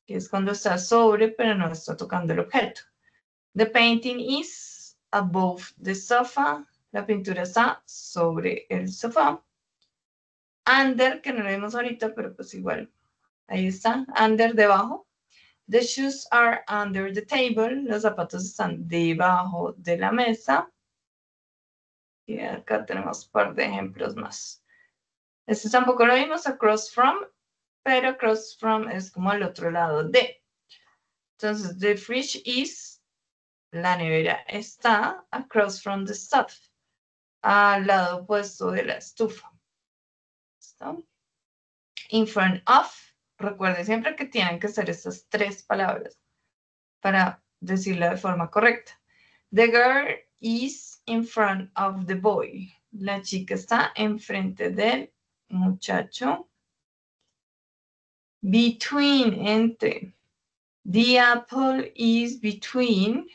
que es cuando está sobre, pero no está tocando el objeto. The painting is above the sofa. La pintura está sobre el sofá. Under, que no lo vimos ahorita, pero pues igual. Ahí está, under, debajo. The shoes are under the table. Los zapatos están debajo de la mesa. Y acá tenemos un par de ejemplos más. Este tampoco lo vimos, across from, pero across from es como al otro lado de. Entonces, the fridge is, la nevera está across from the stove, al lado opuesto de la estufa. ¿Listo? In front of, recuerde siempre que tienen que ser estas tres palabras para decirla de forma correcta. The girl is in front of the boy. La chica está enfrente del muchacho. Between, entre. The apple is between.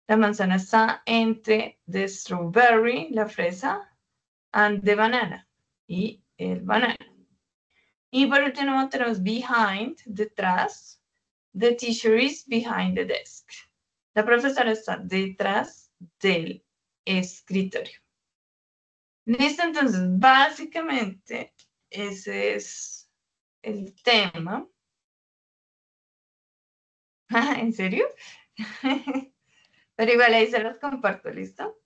La manzana está entre the strawberry, la fresa, and the banana. Y el banano. Y por último tenemos behind, detrás. The teacher is behind the desk. La profesora está detrás del escritorio. Listo, entonces, básicamente, ese es el tema. ¿En serio? Pero igual ahí se los comparto, ¿listo?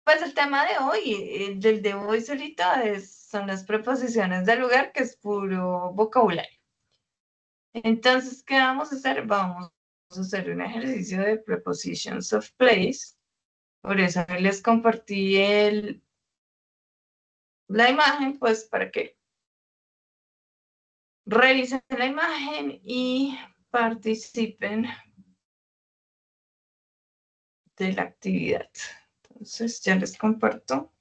Pues el tema de hoy, del de hoy solito, son las preposiciones del lugar, que es puro vocabulario. Entonces, ¿qué vamos a hacer? Vamos a hacer un ejercicio de prepositions of place. Por eso les compartí la imagen, pues para que revisen la imagen y participen de la actividad. Entonces, ya les comparto.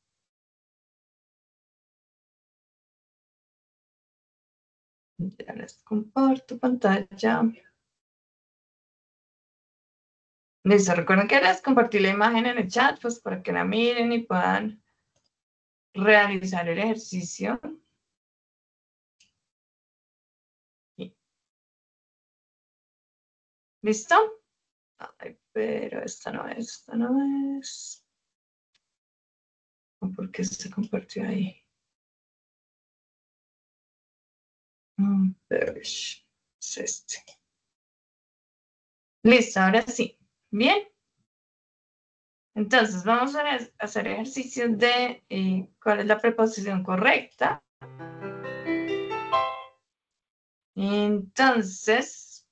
Ya les comparto pantalla. Listo, recuerden que les compartí la imagen en el chat, pues para que la miren y puedan realizar el ejercicio. ¿Listo? Ay, pero esta no es. ¿Por qué se compartió ahí? Pero es este. Listo, ahora sí. Bien. Entonces, vamos a hacer ejercicios de cuál es la preposición correcta. Entonces,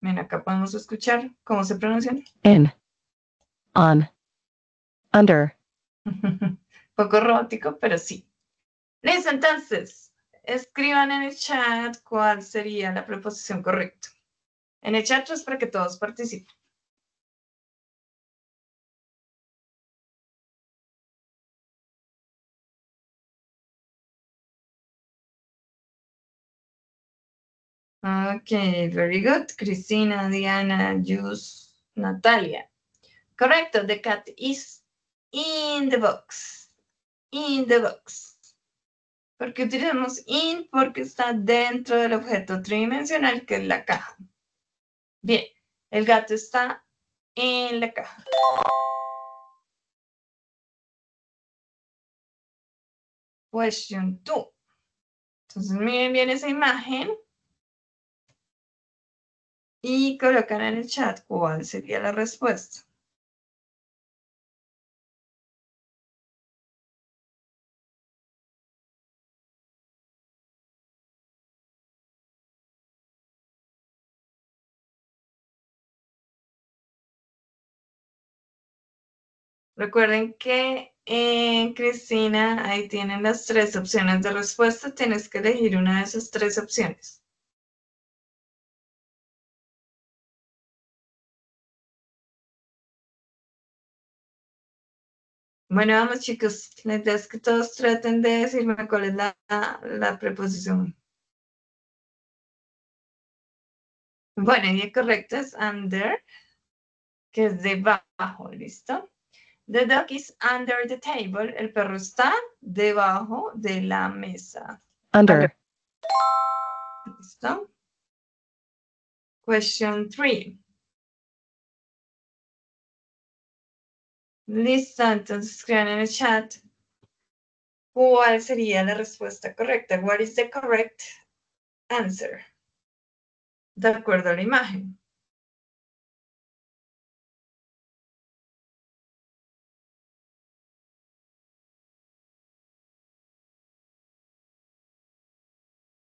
ven, acá podemos escuchar cómo se pronuncian. In, on, under. Poco robótico, pero sí. Listo, entonces, escriban en el chat cuál sería la preposición correcta. En el chat es para que todos participen. Okay, very good. Cristina, Diana, Jus, Natalia. Correcto, the cat is in the box. In the box. ¿Por qué utilizamos in? Porque está dentro del objeto tridimensional, que es la caja. Bien, el gato está en la caja. Question 2. Entonces, miren bien esa imagen. Y colocan en el chat cuál sería la respuesta. Recuerden que Cristina, ahí tienen las tres opciones de respuesta. Tienes que elegir una de esas tres opciones. Bueno, vamos chicos, la idea es que todos traten de decirme cuál es la preposición. Bueno, y el correcto es under, que es debajo, ¿listo? The dog is under the table. El perro está debajo de la mesa. Under. ¿Listo? Question 3. Listo, entonces escriban en el chat cuál sería la respuesta correcta. What is the correct answer? De acuerdo a la imagen.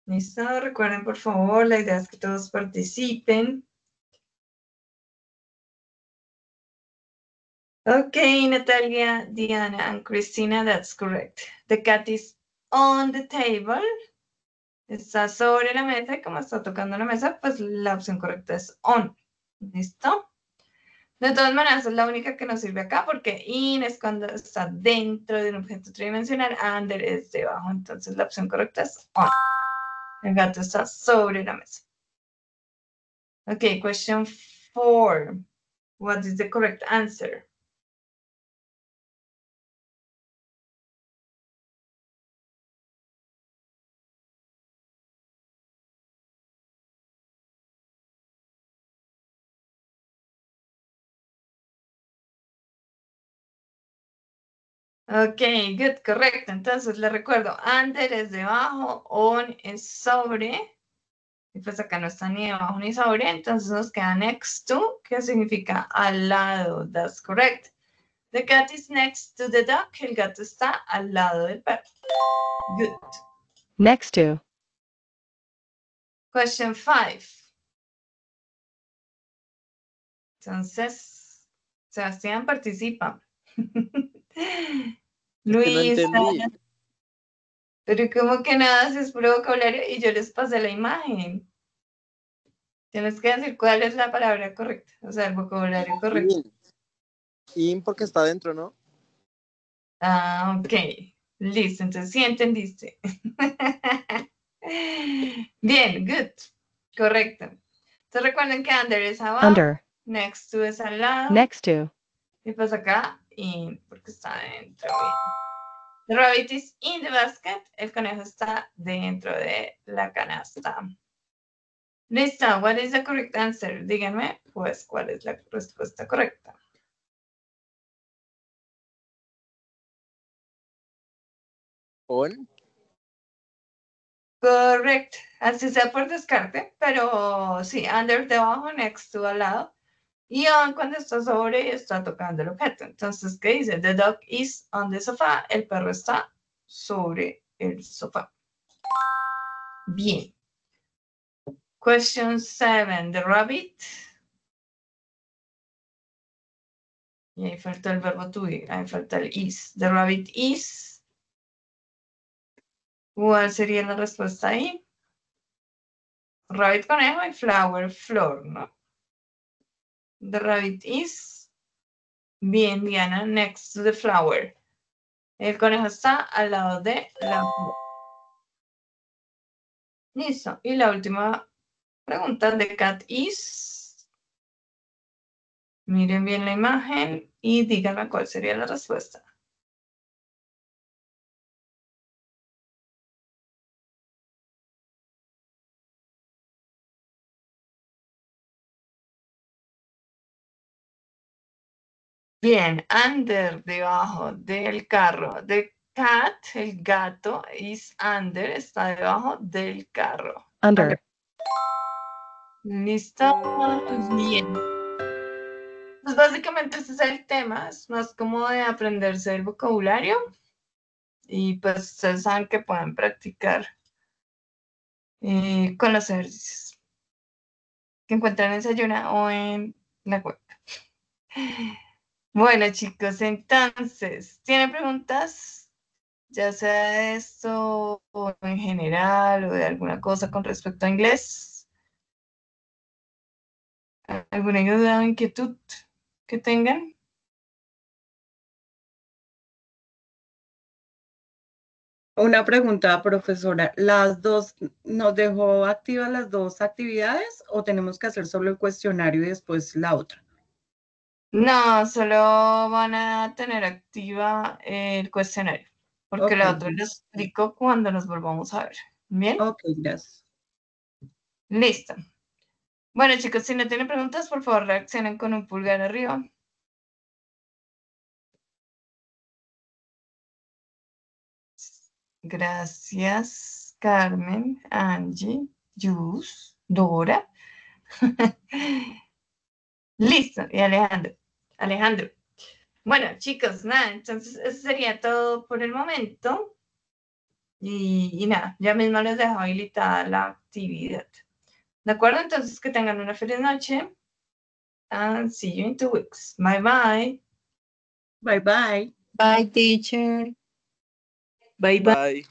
¿Listo? Recuerden, por favor, la idea es que todos participen. Okay, Natalia, Diana, and Christina, that's correct. The cat is on the table. Está sobre la mesa y como está tocando la mesa, pues la opción correcta es on. ¿Listo? De todas maneras, es la única que nos sirve acá porque in es cuando está dentro de un objeto tridimensional, under es debajo. Entonces la opción correcta es on. El gato está sobre la mesa. Okay, question 4. What is the correct answer? Ok, good, correcto. Entonces le recuerdo, under es debajo, on es sobre, y pues acá no está ni debajo ni sobre, entonces nos queda next to, que significa al lado. That's correct. The cat is next to the dog. El gato está al lado del perro. Good. Next to. Question 5. Entonces, Sebastián participa. Es que no Luisa, entendí. pero como que nada, si es puro vocabulario y yo les pasé la imagen. Tienes que decir cuál es la palabra correcta, o sea, el vocabulario correcto. In porque está adentro, ¿no? Ah, ok. Listo, entonces sí entendiste. Bien, good. Correcto. Entonces recuerden que under es abajo, Under. next to es al lado, Next to. y pues acá, in, porque está dentro. The rabbit is in the basket. El conejo está dentro de la canasta. Listo, what is the correct answer? Díganme, pues, cuál es la respuesta correcta. On. Correcto, así sea por descarte, pero sí, under debajo, next to al lado, y on cuando está sobre y está tocando el objeto. Entonces, ¿qué dice? The dog is on the sofa, el perro está sobre el sofá. Bien. Question 7, the rabbit. Y ahí falta el verbo to be, ahí falta el is. The rabbit is. ¿Cuál sería la respuesta ahí? Rabbit, conejo y flower, flor, ¿no? The rabbit is. Bien, Diana, next to the flower. El conejo está al lado de la flor. Listo. Y la última pregunta, the cat is. Miren bien la imagen y díganme cuál sería la respuesta. Bien, under, debajo del carro. The cat, el gato, is under, está debajo del carro. Under. ¿Listo? Bien. Pues básicamente ese es el tema, es más como de aprenderse el vocabulario y pues ustedes saben que pueden practicar con los ejercicios que encuentran en Sayuna o en la web. Bueno, chicos, entonces, ¿tienen preguntas? Ya sea de esto o en general o de alguna cosa con respecto a inglés. ¿Alguna duda o inquietud que tengan? Una pregunta, profesora. ¿Las dos, nos dejó activas las dos actividades o tenemos que hacer solo el cuestionario y después la otra? No, solo van a tener activa el cuestionario, porque Ok, la otra lo explico cuando nos volvamos a ver. ¿Bien? ok, gracias. Listo. Bueno, chicos, si no tienen preguntas, por favor reaccionen con un pulgar arriba. Gracias, Carmen, Angie, Yus, Dora. Listo, y Alejandro. Alejandro. Bueno, chicos, nada, entonces eso sería todo por el momento. Y nada, ya mismo les dejo habilitada la actividad. ¿De acuerdo? Entonces, que tengan una feliz noche. And see you in 2 weeks. Bye, bye. Bye, bye. Bye, teacher. Bye, bye. Bye.